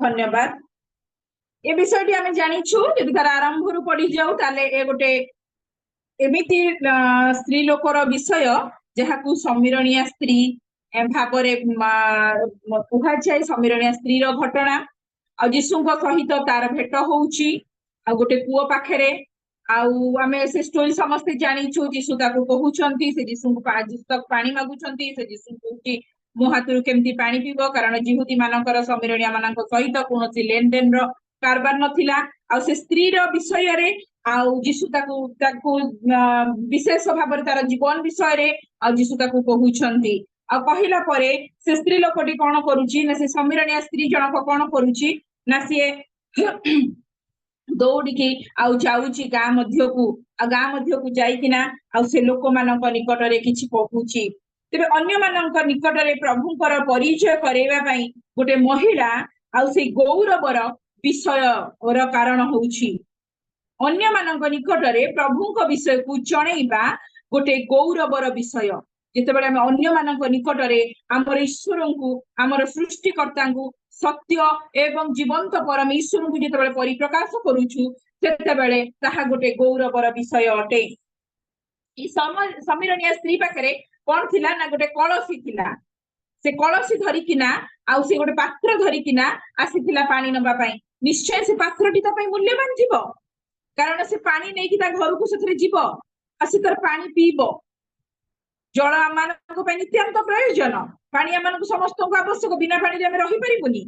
धन्यवाद। ए विषयटी आमे जानिछु, यदि तार आरंभ रु पढि जाऊ ताले ए गोटे एमिति स्त्री लोकर विषय जहाकू समीरणीय स्त्री भावरे कुहा जाय। समीरणीय स्त्री रो घटना आ जीशुଙ୍କ सहित तार भेट होउची आ गोटे पुओ पाखरे आउ आमे से स्टोरी समस्त जानिछु। जीशु ताकू कहउछंती, से जीशु तक पानी मागुछंती, से जीशु कहउची मो हाथरू केमती पानी पीबो, कारण जिहुदी मानकर समीरणीय मानक सहित कोनोसी लेन देन रो कारबार नथिला। आ से स्त्री रो विषय रे आउ जीशु ताकू विशेष भाव तार जीवन विषय रे आ जीशु ताकू कहउछंती। आ कहिला परे से स्त्री लोकटी कोन करूची ना, से समीरणीय स्त्री जनक कोन करूची ना, से दौड़िकी आउ जाउची गाँ मध्यकू, आ गाँ मध्यकू जाइकिना आउ से लोक मानक निकट रे किछि कहूची। तेबे अन्य मानक निकट रे प्रभुंकर परिचय करेवा पई गोटे महिला आउ से गौरवर विषय और कारण होउची। अन्य मानक निकट रे प्रभुंक विषय को जणैबा गोटे गौरवर विषय। जेतेबेले हम अन्य मानक निकट रे हमर ईश्वर को, हमर सृष्टिकर्ता को, सत्य एवं जीवंत परमेश्वर को जेतेबेले परिप्रकाश करूछु, सेतेबेले ताहा गोटे गौरवर विषय अटे। ई समीरणीय स्त्री पाखरे कोन थिला ना, गोटे कलसी थिला। से कलसी धरिकिना आउ से गोटे पात्र धरिकिना आसीथिला पानी नबा पई। निश्चय से पात्रटी ता पई मूल्यवान जीवो, कारण से पानी नेकी ता घर को सेथरे जीवो आ से तर पानी पीबो। जल आमानक पई नित्यांत प्रयोजन, पानी आमानक समस्त को आवश्यक, बिना पानी रे हम रहि परिबुनी।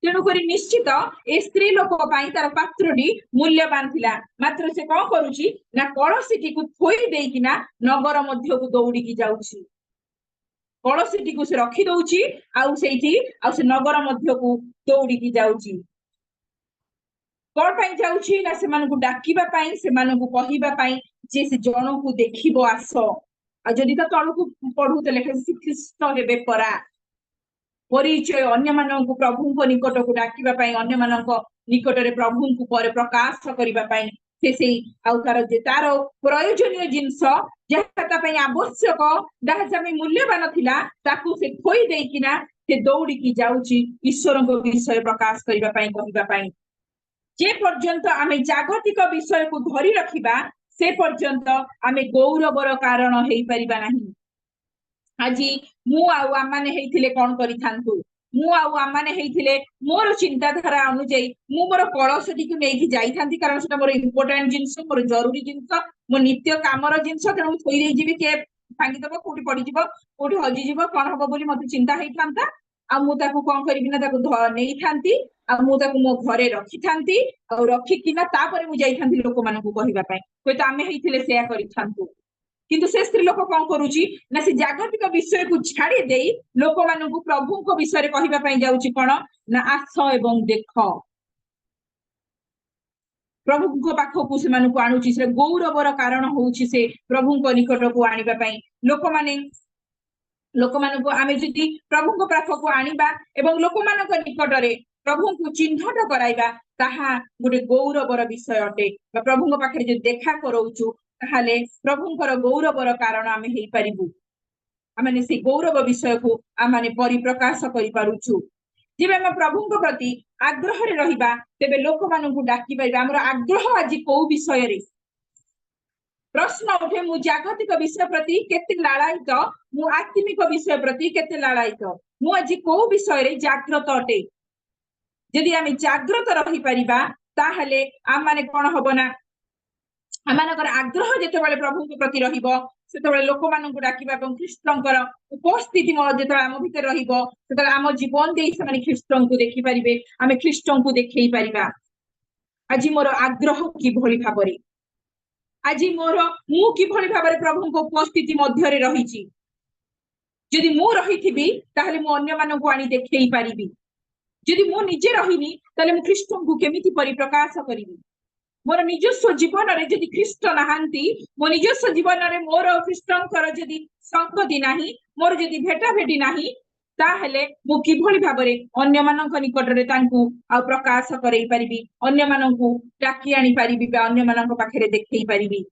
तेणु करी निश्चित ए स्त्री लोक पई तार पात्रटी मूल्यवान थिला। मात्र से कोन करूची ना, कलसीटी को थोई देइकिना नगर मध्य को दौड़िकी जाउची। कलसीटी को से रखी दउची आउ सेठी आउ से नगर मध्य को दौड़िकी जाउची। कोन पई जाउची ना, से मानकु डाकिबा पई, से मानकु कहिबा पई जे से जण को देखिबो आस। आ जदि ता तळकु पढुते लेखे ख्रीष्ट हेबे परा परिचय, अन्य मानक प्रभुंक निकट को डाकिबा पई, अन्य मानक निकटरे प्रभु को पर प्रकाश करबा पई से सेई आउ तार प्रयोजनीय जिंस जहा ता पई आवश्यक जहा जमी मूल्यवान थिला ताकू से खोई देकिना से दौड़ी की जाउची ईश्वर को विषय प्रकाश करबा पई कहबा पई जे पर्यंत आमे जागतिक विषय को धरी रखिबा से पर्यंत आमे गौरवर कारण हेई परिबा नाही। आज मु आउ आमाने हेइथिले कोन करिथांतु मु आउ आमाने हेइथिले मोर चिंताधारा अनुଯାयी मु मोर कलसटी को नेकी जाइथांती कारण सेटा मोर इंपोर्टेंट जिंस मोर जरूरी जिंस मो नित्य कामर जिंस तेणु थोई देई जिवि के भांगी दबो कोठी पड़ी जिवो कोठी हजि जिवो कोन हबो बोली मते चिंता हेइथांता आ मु ताकू कोन करिबिना ताकू नेई थांती आ मु ताकू मो घरे रखी थांती आ रखी किना तापरे मु जाइथांती लोक मानकू कहिबा पई कोइ त आमे हेइथिले सेया करिथांतु किंतु से स्त्री लोक कौन करूची ना से जागतिक विषय को छाड़ी देई लोक मानकू प्रभु को विषय रे कहिबा पई जाउची कोन ना आस एवं देख प्रभु को पाखो को से मानकू आणुची से गौरवर कारण होउची से प्रभु को निकट को आनिबा पई लोक मानकू आमे जति प्रभु को पाखो को आनिबा एवं लोक मानक निकट रे प्रभु को चिन्हट कराइबा ताहा गुटे गौरवर विषय अटे प्रभु को पाखरे जे देखा करौचु ताहाले प्रभुंकर गौरवर कारण आमे हेई परिबु आमे से गौरव विषय को आमे परिप्रकाश करि पारुछु जेबे हम प्रभुंक प्रति आग्रह रे रहिबा तेबे लोक मानकू डाकी परिबा हमर आग्रह आज को विषय रे प्रश्न उठे मु जागतिक विषय प्रति केते लालायित मु आत्मिक विषय प्रति केते लालायित मु आज को विषय रे जागृत अटे यदि आमे जागृत रहि परिबा ताहाले आमाने कोन हबना आमानकर आग्रह जेतेबेले प्रभु के प्रति रहिबो सेतेबेले लोक मानकू डाकिबा एवं ख्रीष्टंकर उपस्थिति जेतेबेले आम भितर रहिबो सेतेबेले आम जीवन देई से ख्रीष्टंकु देखि परिबे आमे ख्रीष्टंकु देखै परिबा आज मोर आग्रह कि भली भाबरे आज मोर मु कि भली भाबरे प्रभु को उपस्थिति मध्य रे रहिछि यदि मु रहिथिबी ताहले मु अन्य मानकू आनी देखै परिबी यदि मु निजे रहिनी ताहले मु ख्रीष्टंकु केमिति परिप्रकाश करिबी मोर निजस्व जीवन रे यदि ख्रीष्ट नहांती मो निजस्व जीवन रे मोर ख्रीष्टंकर यदि संगति नाही मोर यदि भेटा भेटी नाही ताहले मु किभली भाबरे अन्य मानक निकट रे तांकू आ प्रकाश करई परिबी अन्य मानकू डाकी आनी परिबी बा अन्य मानक पाखरे देखै परिबी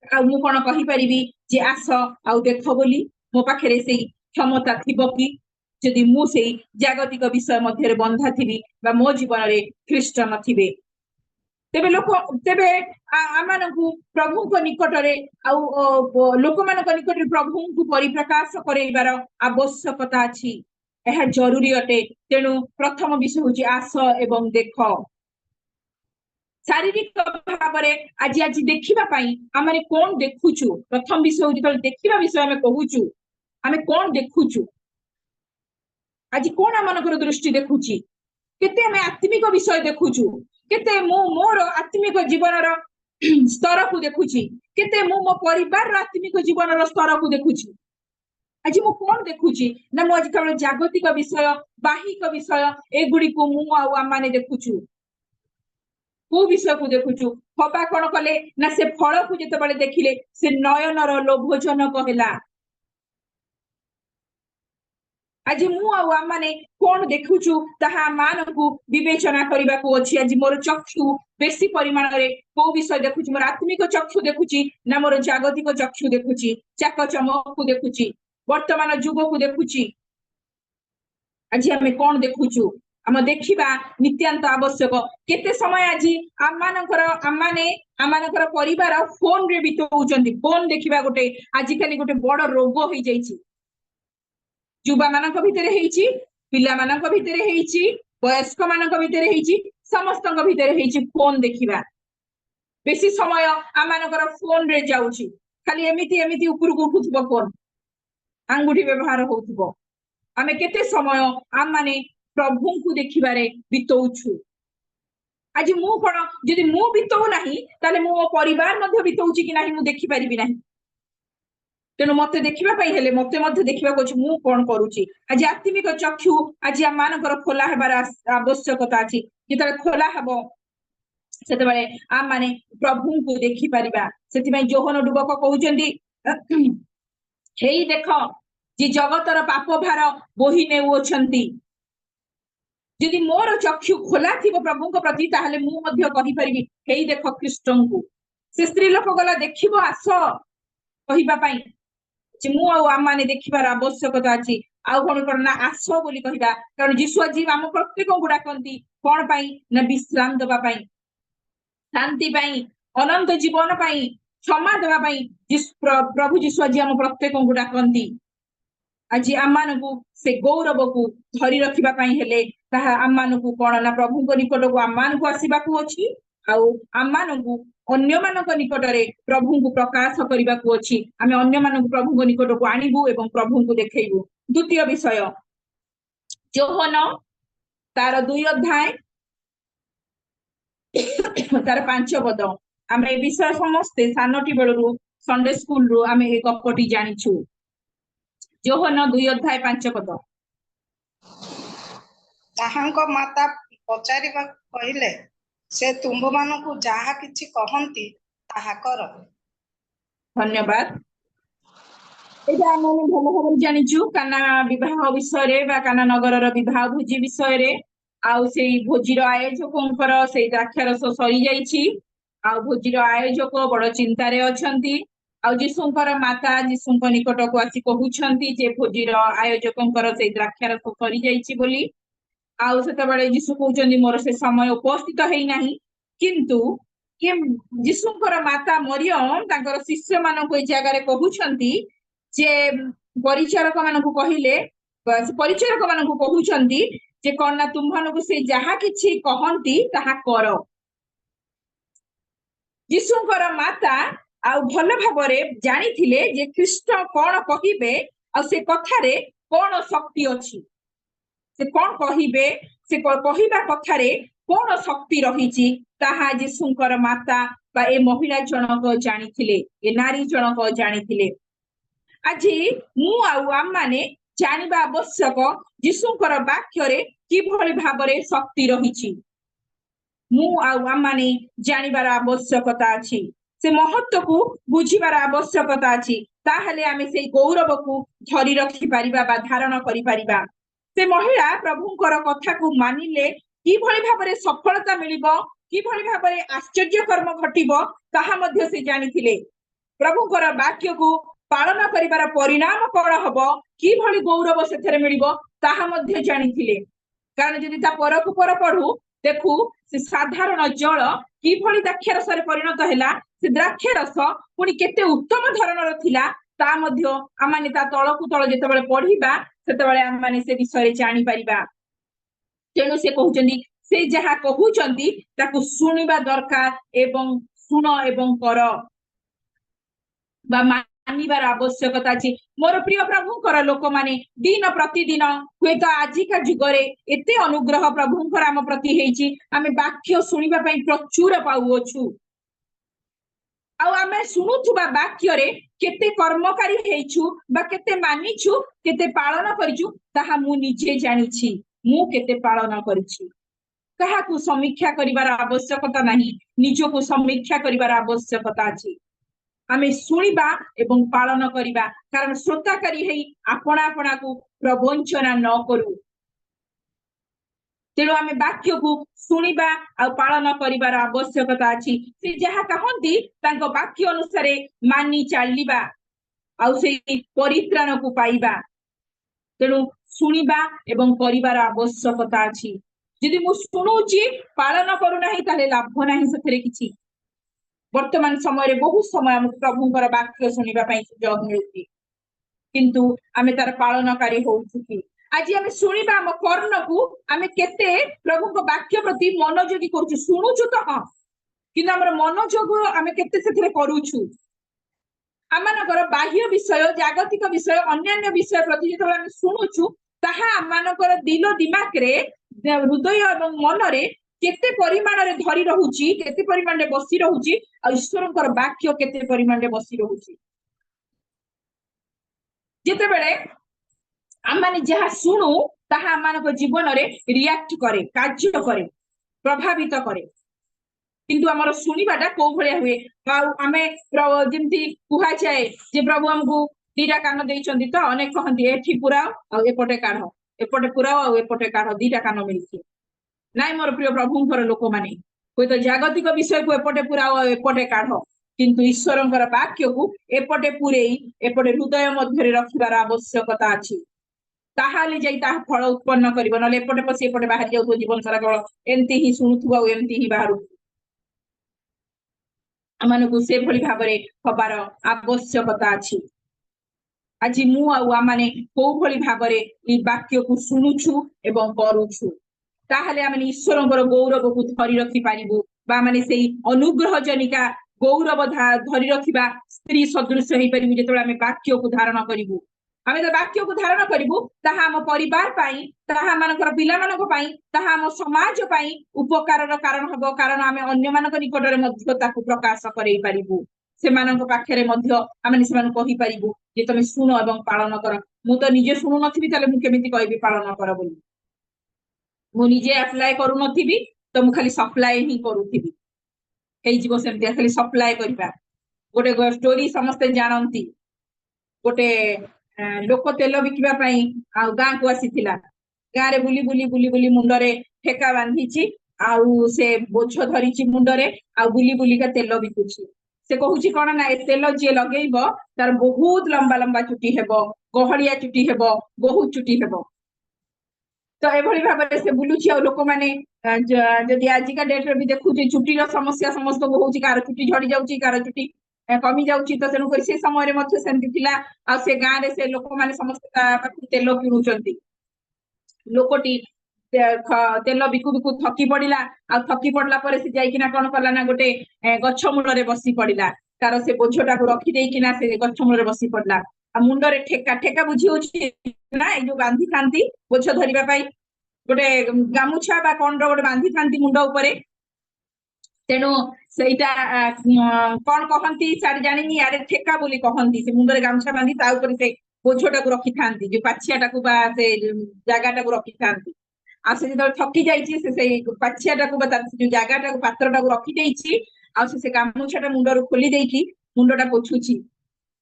आ मु कोन कहि परिबी जे आस आ देखो बोली मो पाखरे सेई क्षमता थिबो कि यदि मु सेई जागतिक विषय मध्य रे बंधा थिबी बा मो जीवन रे ख्रीष्ट नथिबे तेबे लोक तेबे आमानकू प्रभु को निकट रे आ लोक मानक निकट रे प्रभु को परिप्रकाश करैबार आवश्यकता अछि एहा जरूरी अटे तेनु प्रथम विषय होची आस एवं देख शारीरिक भाबरे आज आज देखिबा पई आमे कोन देखुछु प्रथम विषय होची त देखिबा विषय आमे कहूछु आमे कोन देखुछु आज कोन आमानकर दृष्टि देखुची केते आमे आत्मिक विषय देखुछु केते मु मोर आत्मिक जीवन रो स्तर को देखुची केते मु मो परिवार रो आत्मिक जीवन रो स्तर को देखुची आज मु कोन देखुची ना मु आज केवल जागतिक विषय बाहिक विषय एगुडी को मु आ माने देखुछु को विषय को देखुछु हबा कोन कले ना से फल को जते बळे देखिले से नयन रो लोभजन कहला आज मु आ माने कोन देखुछु ताहा मानकू विवेचना करबा को अछि आज मोर चक्षु बेसी परिमाण रे को विषय देखुछि मोर आत्मिक चक्षु देखुछि ना मोर जागतिक चक्षु देखुछि चाक चमक को देखुछि वर्तमान जुग को देखुछि आज हमें कोन देखुछु हम देखिबा नित्यांत आवश्यक केते समय आज आमानकर परिवार फोन रे बितौचंती फोन देखिबा गोटे आज काली गोटे बड़ रोग होई जाईछि युवा मानक भितर हेइछि पिला मानक भितर हेइछि वयस्क मानक भितर हेइछि समस्तक भितर हेइछि फोन देखिबा बेसी समय आमानकर फोन रे जाउछि खाली एमिति एमिति ऊपर को उठुथबो फोन आंगुठी व्यवहार होउथबो आमे केते समय आम माने प्रभु को देखिबारे बितौछु आज मु कोन जदि मु बितौ नाही ताले मो परिवार मध्ये बितौछि कि नाही मु देखि परिबि नाही तेणु मत देखा हेले मत देखा मु कौन करुची आज आत्मिक चक्षु आज आम मानकर खोला हेबार आवश्यकता अछि जेतबे खोला हेबो सेतबे आम माने प्रभु को देखि परिबा सेति जोहन डुबक कहउचंदी हेई देख जे जगतर पाप भार बोही नेउछंती जदि मोर चक्षु खोला थी प्रभु प्रति ताहले मु मध्य कहि परिबी हेई देख ख्रीष्टंकु से स्त्री लोक गला देखिबो आस कहिबा पई जे मु आ माने देखिबार आवश्यकता अछि आ कोन करना आस बोली कहिबा कारण यीशु जी हम प्रत्येक को डाकंती कोन पई ना विश्राम देबा पई शांति पई अनंत जीवन पई क्षमा देबा पई प्रभु यीशु जी हम प्रत्येक को डाकंती आज आम मानकु से गौरव को धरी रखिबा पई हेले ताहा आम मानकु कोन ना प्रभु को निकट को आम मानकु आसीबा को अछि आउ आम मानकु अन्य मानक निकट रे प्रभु को प्रकाश करिबा को अछि आमे अन्य मानक प्रभु को निकट को आनिबु एवं प्रभु को देखैबु। द्वितीय विषय योहन तार 2 अध्याय तार 5 पद आमे ए विषय समस्ते सानटी बेलरु संडे स्कूल रु आमे ए गपटी जानिछु। योहन 2 अध्याय 5 पद ताहांको माता पचारिबा कहिले से तुंभ मानकु जाहा किछि कहंती ताहा कर। धन्यवाद। एटा आमे भलो भाबरे जानिछु काना विवाह विषय रे बा काना नगर रो विवाह भोजी विषय रे आउ सेई भोजी रो आयोजकंकर सेई द्राक्षारस सरी जाईछि आउ भोजी रो आयोजक बड़ चिंता रे अछंती आउ जीशुंकर माता जीशुंक निकट को आसी कहउछंती जे भोजी रो आयोजकंकर सेई द्राक्षारस सरी जाईछि बोली आउ सेते बेले जीशु कहउछंती मोर से समय उपस्थित हेई नाही किंतु के जीशुंकर माता मरियम तांकर शिष्य मानको ए जगह रे कहउछंती जे परिचारक मानको कहिले परिचारक मानको कहउछंती जे कोन ना तुममानको से जहा किछि कहंती ताहा कर। जीशुंकर माता आ भल भाबरे जानिथिले जे ख्रीष्ट कोन कहिबे आ से कथा रे कोन शक्ति अछि से कोन कहिबे से कहिबा कथा रे कोन शक्ति रहिछि ताहा जीशुंकर माता बा ए महिला जनक जानिथिले ए नारी जनक जानिथिले। আজি मु आउ आम माने जानिबा आवश्यक जीशुंकर वाक्य रे किभଳି भाबरे शक्ति रहिछि मु आउ आम माने जानिबार आवश्यकता अछि से महत्व को बुझिबार आवश्यकता अछि ताहले आमे सेई गौरव को धरि रखि परिबा बा धारण करि परिबा। से महिला प्रभुंकर कथा को मानिले किभଳି भाबरे सफलता मिलिबो किभଳି भाबरे आश्चर्य कर्म घटिबो ताहा मध्ये से जानिथिले प्रभुंकर वाक्य को पालन करिबार परिणाम कोन हबो किभଳି गौरव सेथरे मिलिबो ताहा मध्ये जानिथिले कारण जदि ता परकु पर पढु देखु से साधारण जल किभଳି द्राक्षारस रे परिणत हैला से द्राक्षारस पुनी केते उत्तम धरणर थिला ता मध्ये आमाने ता तळकु तळ जेतेबेले पढिबा सेतेबेले आमाने से विषय जानि परिबा। तेनु से कहउचंदी से जहा कहउचंदी ताकु सुनिबा दरकार एवं सुन एवं कर बा मानिबार आवश्यकता अछि। मोर प्रिय प्रभुंकर लोक माने दिन प्रतिदिन हुए तो आजिका जुगरे एते अनुग्रह प्रभुंकर आम प्रति हेछि आमे वाक्य सुनिबा पई प्रचुर पाउछु आउ आमे सुनुथुबा वाक्य रे केते कर्मकारी हेछु बा केते मानिछु केते पालन करिछु ताहा मु निजे जानिछि मु केते पालन करिछि काहाकु समीक्षा करिबार आवश्यकता नाही निजको समीक्षा करिबार आवश्यकता अछि। आमे सुनिबा एवं पालन करिबा कारण श्रोताकारी हेई आपना आपना को प्रवंचना न करू तेणु आमे वाक्य को सुनिबा आ पालन करिबार आवश्यकता अछि से जहा कहंती तांको वाक्य अनुसार मानि चालिबा आ से परित्राण को पाइबा तेणु सुनिबा एवं करिबार आवश्यकता अछि। यदि मु सुनुची पालन करू नाही ताले लाभ नाही सेथरे किछि वर्तमान समय रे बहुत समय हम प्रभुंकर वाक्य सुनिबा पई सुयोग मिलुछि किंतु आमे तार पालनकारी होउछु कि आज आमे सुनिबा हम कर्ण को आमे केते प्रभु को वाक्य प्रति मनोयोगी करूछु सुनुछु तो हां किंतु हमर मनोयोग आमे केते सेथरे करूछु आमानकर बाह्य विषय जागतिक विषय अन्यान्य विषय प्रति जेतबे आमे सुनुछु ताहा आमानकर दिल दिमाग रे हृदय एवं मन रे केते परिमाण रे धरी रहूची केते परिमाण रे बसी रहूची आ ईश्वरंकर वाक्य केते परिमाण रे बसी रहूची जेते बेले आमाने जहा सुनु ताहा आमानक जीवन रे रिएक्ट करे कार्य करे प्रभावित करे किंतु हमर सुनिबाटा को भलिया हुए आमे जेमती कुहा जाए जे प्रभु हमकु दीटा कान देइचंदी तो अनेक कहंती एठी पुराओ आ एपटे काढो एपटे पुराओ आ एपटे काढो दीटा कान मिलछि नाई मोर प्रिय प्रभुंकर लोक माने हुए तो जागतिक विषय को एपटे पूरा एपटे काढ़ किंतु ईश्वरंकर वाक्य को एपटे पूरे एपटे हृदय मध्य रखिबार आवश्यकता अछि ताहाले जाई ता फल उत्पन्न करिवो नले एपटे पसी एपटे बाहर जाउथो जीवन सारा केवल एमती ही शुणुथुवा और एमती ही बाहर आमानकु से भली भाबरे हबार आवश्यकता अछि आज मु आ माने को भली भाबरे ई वाक्य को सुनुछु एवं करूछु ताहले आमे ईश्वरंकर गौरव को धरि रखि पारिबु बा माने सेई अनुग्रह जनिका गौरव धरि रखिबा स्त्री सदृश हेई परिबु जेतोला आमे वाक्य को धारण करिबु आमे तो वाक्य को धारण करिबु ताहा हम परिवार पाई ताहा मानकर पिला मानको पाई ताहा हम समाज पाई उपकारर कारण हबो कारण आमे अन्य मानक निकटरे मध्य ताकु प्रकाश करई पारिबु सेमानक पाखरे मध्य आमे सेमान कहि पारिबु जे तमे सुनो एवं पालन कर मु तो निजे सुनु नथिबी ताले मु केमिति कहबी पालन कर बोली मु निजे अप्लाई करू नथिबी तो मु खाली सप्लाई ही करूथिबी हेई जीवो सेमति खाली सप्लाई करिबा गोटे स्टोरी समस्त जानंती गोटे लोक तेल बिकिबा पई आ गां को आसीथिला गां रे बुली बुली बुली बुली मुंडरे ठेका बांधीची आउ से बोझ धरिची मुंडरे आ बुली बुली का तेल बिकुची से कहूची कोन ना ए तेल जे लगेइबो तार बहुत लंबा लंबा चुटी हेबो गहलिया चुटी हेबो बहुत चुटी हेबो तो एभली भाबरे से बुलुची आ लोक माने जदि आजिका डेट रे भी देखुची चुटी रो समस्या समस्त को होची कार चुटी झड़ी जाउची कार चुटी कमी जाउची तो तेनु कर से समय रे मध्य सेंति थिला आ से गां रे से लोक माने समस्त तेल किनुचंती लोकटी तेल बिकु बिकु थकी पड़िला आ थकी पड़ला परे से जाई किना कोन करला ना गोटे गच्छ मूल रे बसी पड़िला तार से बोझटा को रखी देई किना से गच्छ मूल रे बसी पड़ला आ मुंड रे ठेका ठेका बुझी होची ना ए जो बांधी थांती बोझ धरिबा पाई गोटे गामुछा बा कोन रो गोटे बांधी थांती मुंड उपरे तेनो सेटा कोन कहंती सारी जानिनी यारे ठेका बोली कहंती से मुंड रे गामुछा बांधी ता ऊपर से बोझटा को रखी थांती जो पाछियाटा को बा से जागाटा को रखी थांती आ से जब थकी जाइची से पाछियाटा को बता जो जागाटा को पात्रटा को रखी देइची आ से गामुछाटा मुंड रो खोली देइकी मुंडटा पोछुची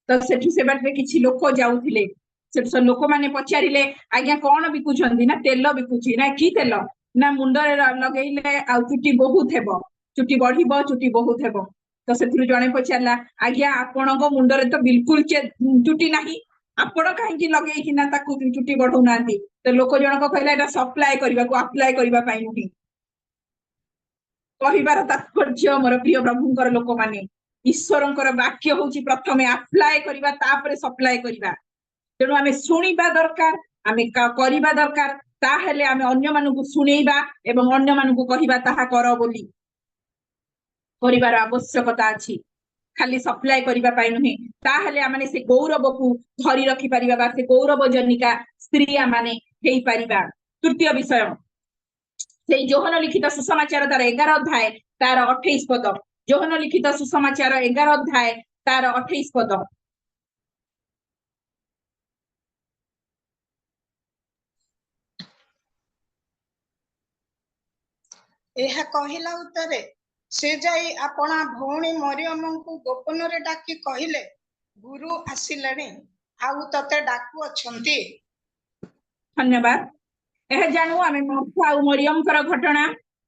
तो सेठु से बाटे किछि लोक जाउथिले सेठु से लोक माने पचारिले आज्ञा कोन बिकुछंती ना तेल बिकुची ना की तेल ना मुंड रे लगेइले आ चुटी बहुत हेबो चुटी बढ़िबो चुटी बहुत हेबो तो सेथुरु जणे पचारला आज्ञा आपणको मुंड रे तो बिल्कुल चुटी नाही आपण काहे की लगेइ कि ना ताकू चुटी बढ़ौ नांती तो लोक जनक कहला एटा सप्लाई करबा को अप्लाई करबा पाई नुही कहिबार तात्पर्य मोर प्रिय प्रभुंकर लोक माने ईश्वरंकर वाक्य होची प्रथमे अप्लाई करबा तापरे सप्लाई करबा तेणु आमे सुनिबा दरकार आमे करबा दरकार ताहेले आमे अन्य मानकु सुनेइबा एवं अन्य मानकु कहिबा ताहा कर बोली परिवार आवश्यकता अछि खाली सप्लाई करबा पाई नुही ताहेले आमे से गौरव को धरि रखि परिबा बा से गौरव जनिका स्त्री माने हेई परिबा तृतीय विषय से योहन लिखित सुसमाचार तार 11 अध्याय तार 28 पद योहन लिखित सुसमाचार 11 अध्याय तार 28 पद एहा कहिला उतरे से जाई आपणा भौणी मरियम को गोपन रे डाकी कहिले गुरु आसिलेनी आउ तते डाकू अछंती धन्यवाद एह जानू आमे मार्था आ मरियम कर घटना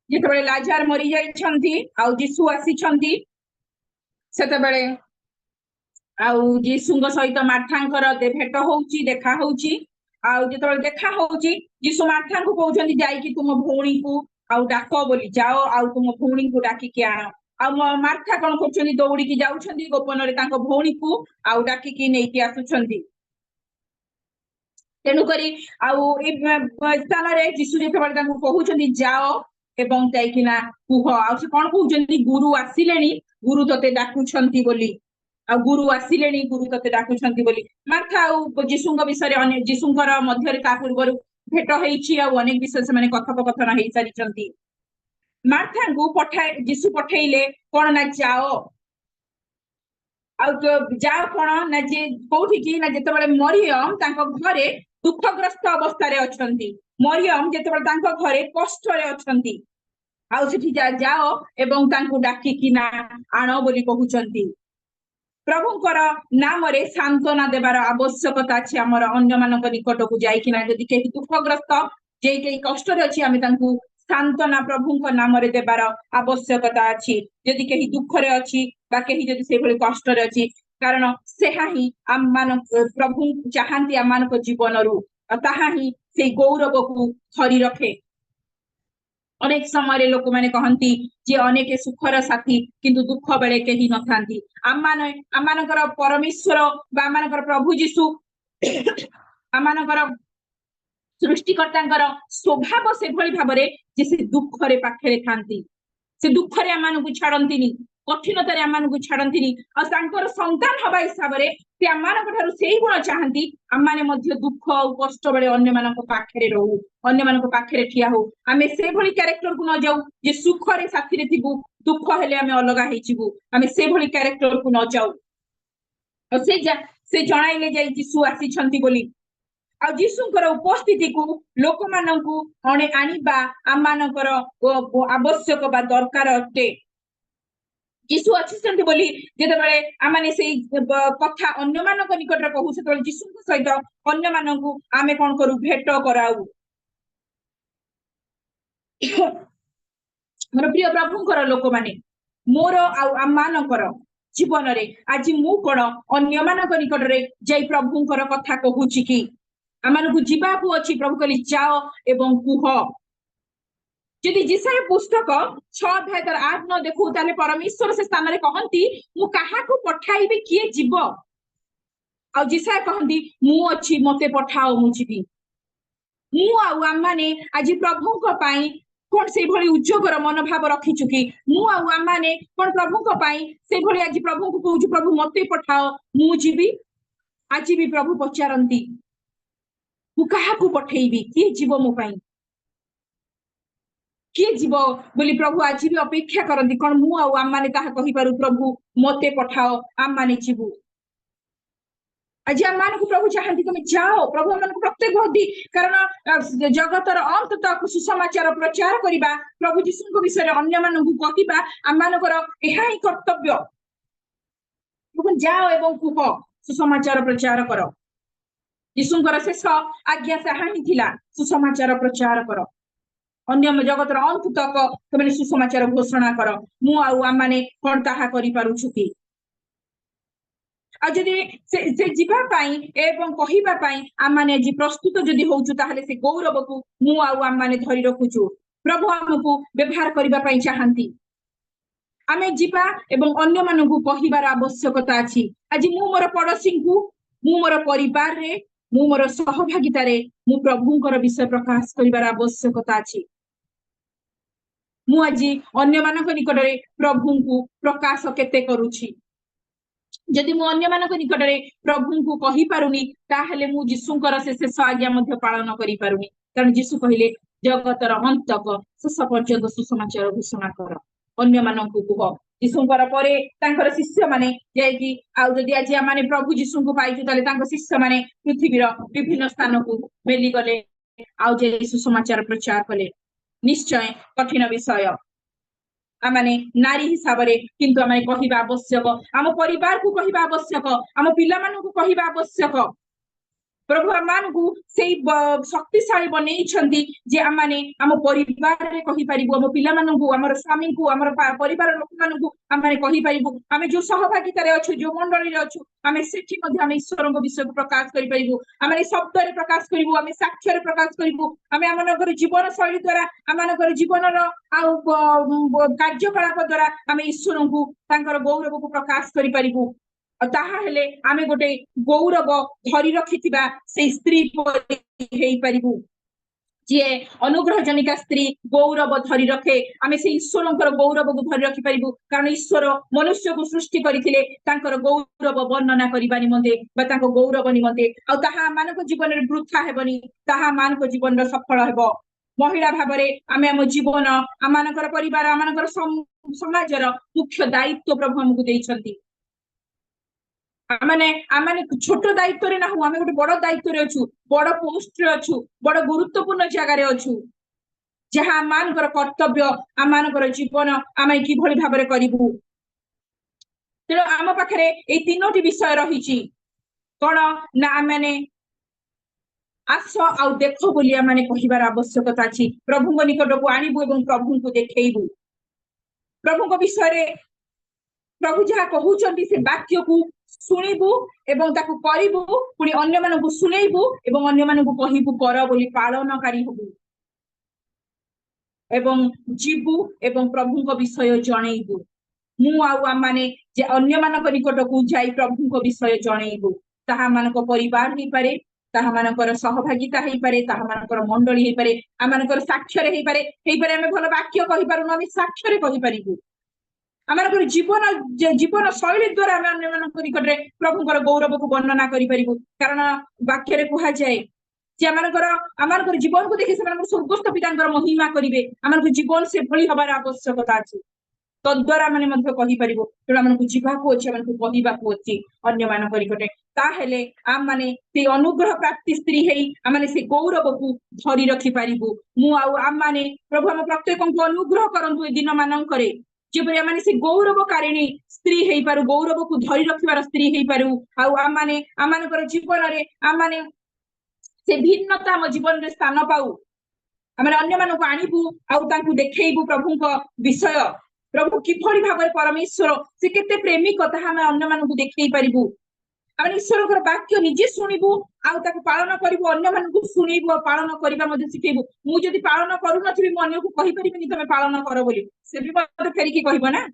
जेतबे लाजार मरि जाई छंती आ यीशु आसी छंती सेते बेले आ यीशुंग सहित मार्थांकर भेट होउची देखा होउची आ जेतबे देखा होउची यीशु मार्था को कहउछंती जाई कि तुम भौणी को आउ डाको बोली जाओ आउ तुम भौणी को डाकी के आनो आ मार्था कोन करछंती दौड़ी की जाउछंती गोपन रे तांको भौणी को आउ डाकी की नेकी आसुछंती तेणु करी आउ ए स्थान रे यीशु जेतबे तांको कहउछंती जाओ एवं जाइकिना कुह आ से कोन कहउछंती गुरु आसिलेनी गुरु तते डाकुछंती बोली आ गुरु आसिलेनी गुरु तते डाकुछंती बोली मार्था आ यीशुंग विषय अन्य यीशुंकर मध्य रे ता पूर्व भेट हेइची आ अनेक विषय से माने कथोपकथन हेइ सारिचंती मार्था को पठाए यीशु पठेइले कोन ना जाओ आ जाओ कोन ना जे कोठी की ना जेतबेले मरियम तांको घरे दुखग्रस्त अवस्था रे अछंती मरियम जेतबेले तांको घरे कष्ट रे अछंती आ सेठी जाओ एवं तांको डाकी कि ना आनो बोली कहउचंती प्रभुंकर नाम रे सांत्वना देबार आवश्यकता अछि हमर अन्य मानक निकट को जाई कि ना जदि केही दुखग्रस्त जे केही कष्ट रे अछि आमे तांको सांत्वना प्रभु नाम देवार आवश्यकता अच्छी जदि कहीं दुखरे अच्छी कहीं जदि से भली कष्ट अच्छी कारण से ही आम मान प्रभु चाहती आम मान जीवन रू ताहा ही से गौरव को धरी रखे अनेक समय लोक मैंने कहती जे अनेक सुखर साथी किंतु दुख बेले कहीं न थांती आम मानकर परमेश्वर बा आम मानकर प्रभु जीशु आम मानकर सृष्टिकर्ता स्वभाव से भली भाव जे से दुखरे पाखे थांती से दुखरे आम मानक छाड़ती कठिनतार आम मानक छाड़ती और संतान हवा हिसाब से आम मान से गुण चाहती आम मैंने दुख और कष्ट बेले अन्य मान पाखे रहू अन्य मान पाखे ठिया हो आम से भली क्यारेक्टर को न जाऊ जे सुखरे साथी थी दुख हेले आम अलग आम से भली क्यारेक्टर को न जाऊ से जणाइले जाई जीशु आसी बोली आ जीशुंकर उपस्थिति को लोक मानकु आनिबा आम मानकर आवश्यक बा दरकार अटे जीशु अच्छी बोली जिते आम कथा अन्य मान निकट कहू से जीशु सहित अन्य मानकु आमे कौन करू भेट कराऊ मोर प्रिय प्रभुंकर लोक माने मोर आम मानकर जीवन रे आज मु कौन अन्य मानक निकट रे जाई प्रभुंकर कथा कहूची कि आमको जीवाकू अच्छी प्रभु कहली जाओ एवं कुह जदि जिसाय पुस्तक 6 अध्याय 8 न देखू ताले परमेश्वर से स्थान रे कहंती मु काहा को पठाइबे किए जीव आ जिसाय कहंती मु अच्छी मते पठाओ मु जीवी मु आम माने आज प्रभु को पाई कोन से भली उज्जोगर मनोभाव रखी चुकी मु आम माने कोन प्रभु को पाई से भली आज प्रभु को कहू प्रभु मते पठाओ मु जीवी आज भी प्रभु पचारंती मु कहा को पठेइबी किए जीव मो पाई किए जीव बोली प्रभु आज भी अपेक्षा करती कौन मु आम माने ताहा कहि पारू प्रभु मते पठाओ आम माने जीवु आज आम मान को प्रभु चाहती तुम जाओ प्रभु मान प्रत्येक होती कारण जगतर अंत तक सुसमाचार प्रचार करिबा प्रभु जीशु विषय अन्य मान को कहबा आम मानकर एहा ही कर्तव्य जाओ एवं कुह सुसमाचार प्रचार कर यीशुंकर शेष आज्ञा साहा ही थिला सुसमाचार प्रचार कर अन्य जगतर अंत तक तुम सुसमाचार घोषणा कर मु आम माने कौन ताहा करि पारुछु कि जदि से जीवा पाई एवं कहिबा पाई आम माने जी प्रस्तुत जदि होउछु ताहले से गौरव को मु आम माने धरि रखुछु प्रभु हमकु व्यवहार करिबा पाई चाहंती आमे जीवा एवं अन्य मानकु कहिबार आवश्यकता अछि आज मु मोर पड़ोसी को मु मोर परिवार रे मु मोर सहभागिता रे मु प्रभुंकर विषय प्रकाश करिबार आवश्यकता अछि मु आज अन्य मानक निकट रे प्रभु को प्रकाश केते करूछि जदि मु अन्य मानक निकट रे प्रभु को कहि पारुनी ताहेले मु जीशुंकर से शेष आज्ञा मध्य पालन करि पारुनी कारण जीशु कहिले जगतर अंत तक शेष पर्यंत सुसमाचार घोषणा कर अन्य मानक कुह जीशुंकर परे तांकर शिष्य माने जायकि आउ जदि आज माने प्रभु जीशु को पाइछु ताले तांकर शिष्य माने पृथ्वीर विभिन्न स्थान को मेली गले आउ जे सुसमाचार प्रचार कले निश्चय कठिन विषय आमाने नारी हिसाब रे किंतु आमे कहिबा आवश्यक आम परिवार को कहिबा आवश्यक आम पिला मानन को कहिबा आवश्यक प्रभु आमान को सेई शक्तिशाली बनेई छंती जे आमाने आम परिवार रे कहि परिबो आम पिला मानन को हमर स्वामी को हमर परिवार लोक मानन को आमे कहि परिबो आमे जो सहभागिता रे अछु जो मंडली रे अछु आमे सेठी मध्ये आमे ईश्वर को विषय को प्रकाश करि परिबो आमे शब्द रे प्रकाश करिबो आमे साक्ष्य रे प्रकाश करिबो आमे आमनकर जीवन शैली द्वारा आमनकर जीवन रो आ कार्यकलाप द्वारा आमे ईश्वर को तांकर गौरव को प्रकाश करि परिबो ताहा हेले आमे गोटे गौरव धरी रखिथिबा से स्त्री हेई परिबु जे अनुग्रह जनिका स्त्री गौरव धरी रखे आमे से ईश्वरंकर गौरव को धरी रखि परिबु कारण ईश्वर मनुष्य को सृष्टि करिथिले तांकर गौरव वर्णना करिबा निमंते बा तांको गौरव निमंते आ ताहा मानक जीवन रे वृथा हेबनी ताहा मानक जीवन रे सफल हेबो महिला भाबरे आमे हम जीवन आमानकर परिवार आमानकर समाजर मुख्य दायित्व प्रभु हमकु देइछंती आमाने छोट दायित्व रे ना हूँ आमे गोटे बड़ दायित्व रे अछु बड़ पोस्ट रे अछु बड़ गुरुत्वपूर्ण जगह रे अछु जहाँ आमानकर कर्तव्य आमानकर जीवन आमे कि भली भाबरे करिबु तेणु आम पाखरे ए तीनोटी विषय रहिछि कोन ना आस आउ देख बोली आमे कहिबार आवश्यकता अछि प्रभु निकट को आनिबु एवं प्रभु को देखैबु प्रभु विषय रे प्रभु जहाँ कहउचंती से वाक्य को शुणिबु एवं ताकू करिबु पुनी अन्य मानकु सुनेइबु एवं अन्य मानकु कहिबु कर बोली पालनकारी हबु एवं जीवु एवं प्रभु को विषय जणैबु मु आउ आम माने जे अन्य मानक निकट को जाई प्रभु को विषय जणैबु ताहा मानक परिवार ही पारे ताहा मानकर सहभागिता ही पारे ताहा मानकर मंडली ही पारे आ मानकर साक्ष्य रे ही पारे आमे भल वाक्य कहि पारुनु आमे साक्ष्य रे कहि परिबु आमर जीवन जीवन शैली द्वारा आम अन्य मानक निकट रे प्रभुकर गौरव को वर्णना करि परिबु कारण वाक्य रे कहा जाए जे आमर जीवन को देखि से स्वर्गस्थ पितांकर महिमा करिवे आमर जीवन से भली हबार आवश्यकता अछि तद्वारा माने मध्य कहि परिबो तेणु आमको जीवाको अछि आमको कहिबाको अछि अन्य मानक निकटे ताहेले आम माने से अनुग्रह प्राप्ति स्त्री हेई आम माने से गौरव को धरि रखि पारिबु मु आउ आम माने प्रभु हम प्रत्येकको अनुग्रह करंतु ए दिन मानंकरे जेपरि आम माने से गौरवकारिणी स्त्री हेई पारु गौरव को धरि रखिबार स्त्री हेई पारु आउ आम मानकर जीवन रे आम माने से भिन्नता हम जीवन रे स्थान पाउ आम अन्य मानक आनिबु आउ तांकु देखैबु प्रभुको विषय प्रभु किभଳି भाବରେ परमेश्वर से केते प्रेमिक ताहा हम अन्य मानकु देखै परिबु आम ईश्वरकर वाक्य निजे शुणिबु आउ ताकु पालन करिबु अन्य मानकु शुणिबु पालन करिबा मध्ये सिखैबु मु जदि पालन करू नथिबि मु अन्य को कहि परिबिनि तमे पालन कर बोली से भी मते फेरिकी कहबो ना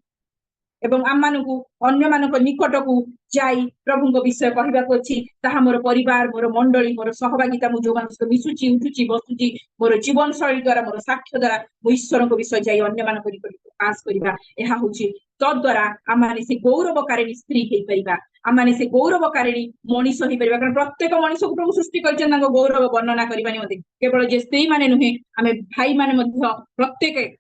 एवं आम मानकु अन्य मानक निकट को जाई प्रभु को विषय कहबाको अछि ताहा मोर परिवार मोर मंडली मोर सहभागिता मु जो मानस मिसुची उठुची बसुची मोर जीवन शैली द्वारा मोर साक्ष्य द्वारा मु ईश्वर को विषय जाई अन्य मानक निकट पास करिबा एहा होची तद्वारा आम माने से गौरवकारिणी स्त्री हेई परिबा आम माने से गौरवकारिणी मनीष हेई परिबा कारण प्रत्येक मनीष को प्रभु सृष्टि करछन तांको गौरव वर्णना करिबानी मते केवल जे स्त्री माने नुहे आमे भाई माने मध्य प्रत्येक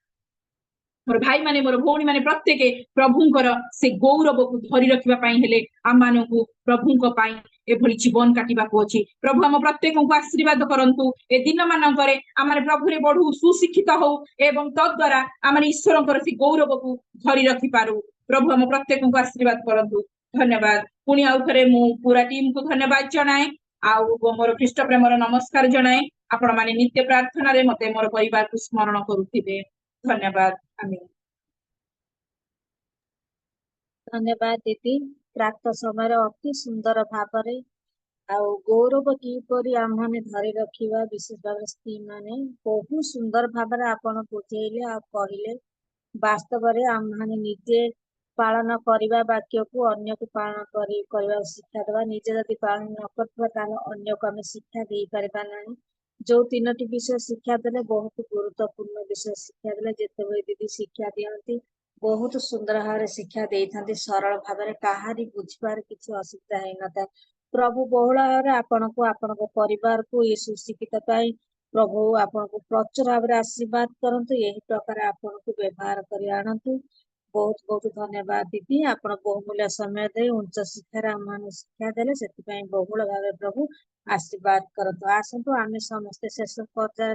मोर भाई माने मोर भौणी माने प्रत्येक प्रभुंकर से गौरव को धरि रखिबा पई हेले आम मानकु प्रभुंक पई एभली जीवन काटिबा को अछि प्रभु हम प्रत्येक को आशीर्वाद करंतु ए दिन मानकरे आमारे प्रभु रे बढ़ू सुशिक्षित हो एवं तद्वारा आमारे ईश्वरंकर से गौरव को धरि रखि पारु प्रभु हम प्रत्येक को आशीर्वाद करंतु धन्यवाद पुनी आउ थरे मु पूरा टीम को धन्यवाद जणाए आउ मोर ख्रीष्ट प्रेमर नमस्कार जणाए आपण माने नित्य प्रार्थना रे मते मोर परिवार को स्मरण करूथिबे धन्यवाद आमीन धन्यवाद दीदी प्राप्त समय अति सुंदर भाव आउ गौरव किपरि आमने धरि रखिबा विशेष भाव स्त्री माने बहुत सुंदर भाव आपण बुझेइले आ कहिले वास्तव रे आमने निजे पालन करबा वाक्य को अन्य को पालन करबा शिक्षा देबा निजे जदि पालन न करबा ताले अन्य को हम शिक्षा देई परबा नाही जो तीनोटी विषय शिक्षा देले बहुत गुरुत्वपूर्ण विषय शिक्षा देले जेतेबे दीदी शिक्षा दियंती बहुत सुंदर भाव शिक्षा देइथांती सरल भाव कहारी बुझिबार किछि असुविधा है नता प्रभु बहुल भाव आपण को परिवार को ये सुशिक्षित पाई प्रभु आपण को प्रचुर भाव आशीर्वाद करंतु यही प्रकार आपण को व्यवहार करि आनंतु बहुत बहुत धन्यवाद दीदी आपण बहुमूल्य समय दे उच्च शिक्षा आम शिक्षा देले सेति बहुल भाव प्रभु आशीर्वाद करंतु आसंतु आमे समस्त शेष पर्याय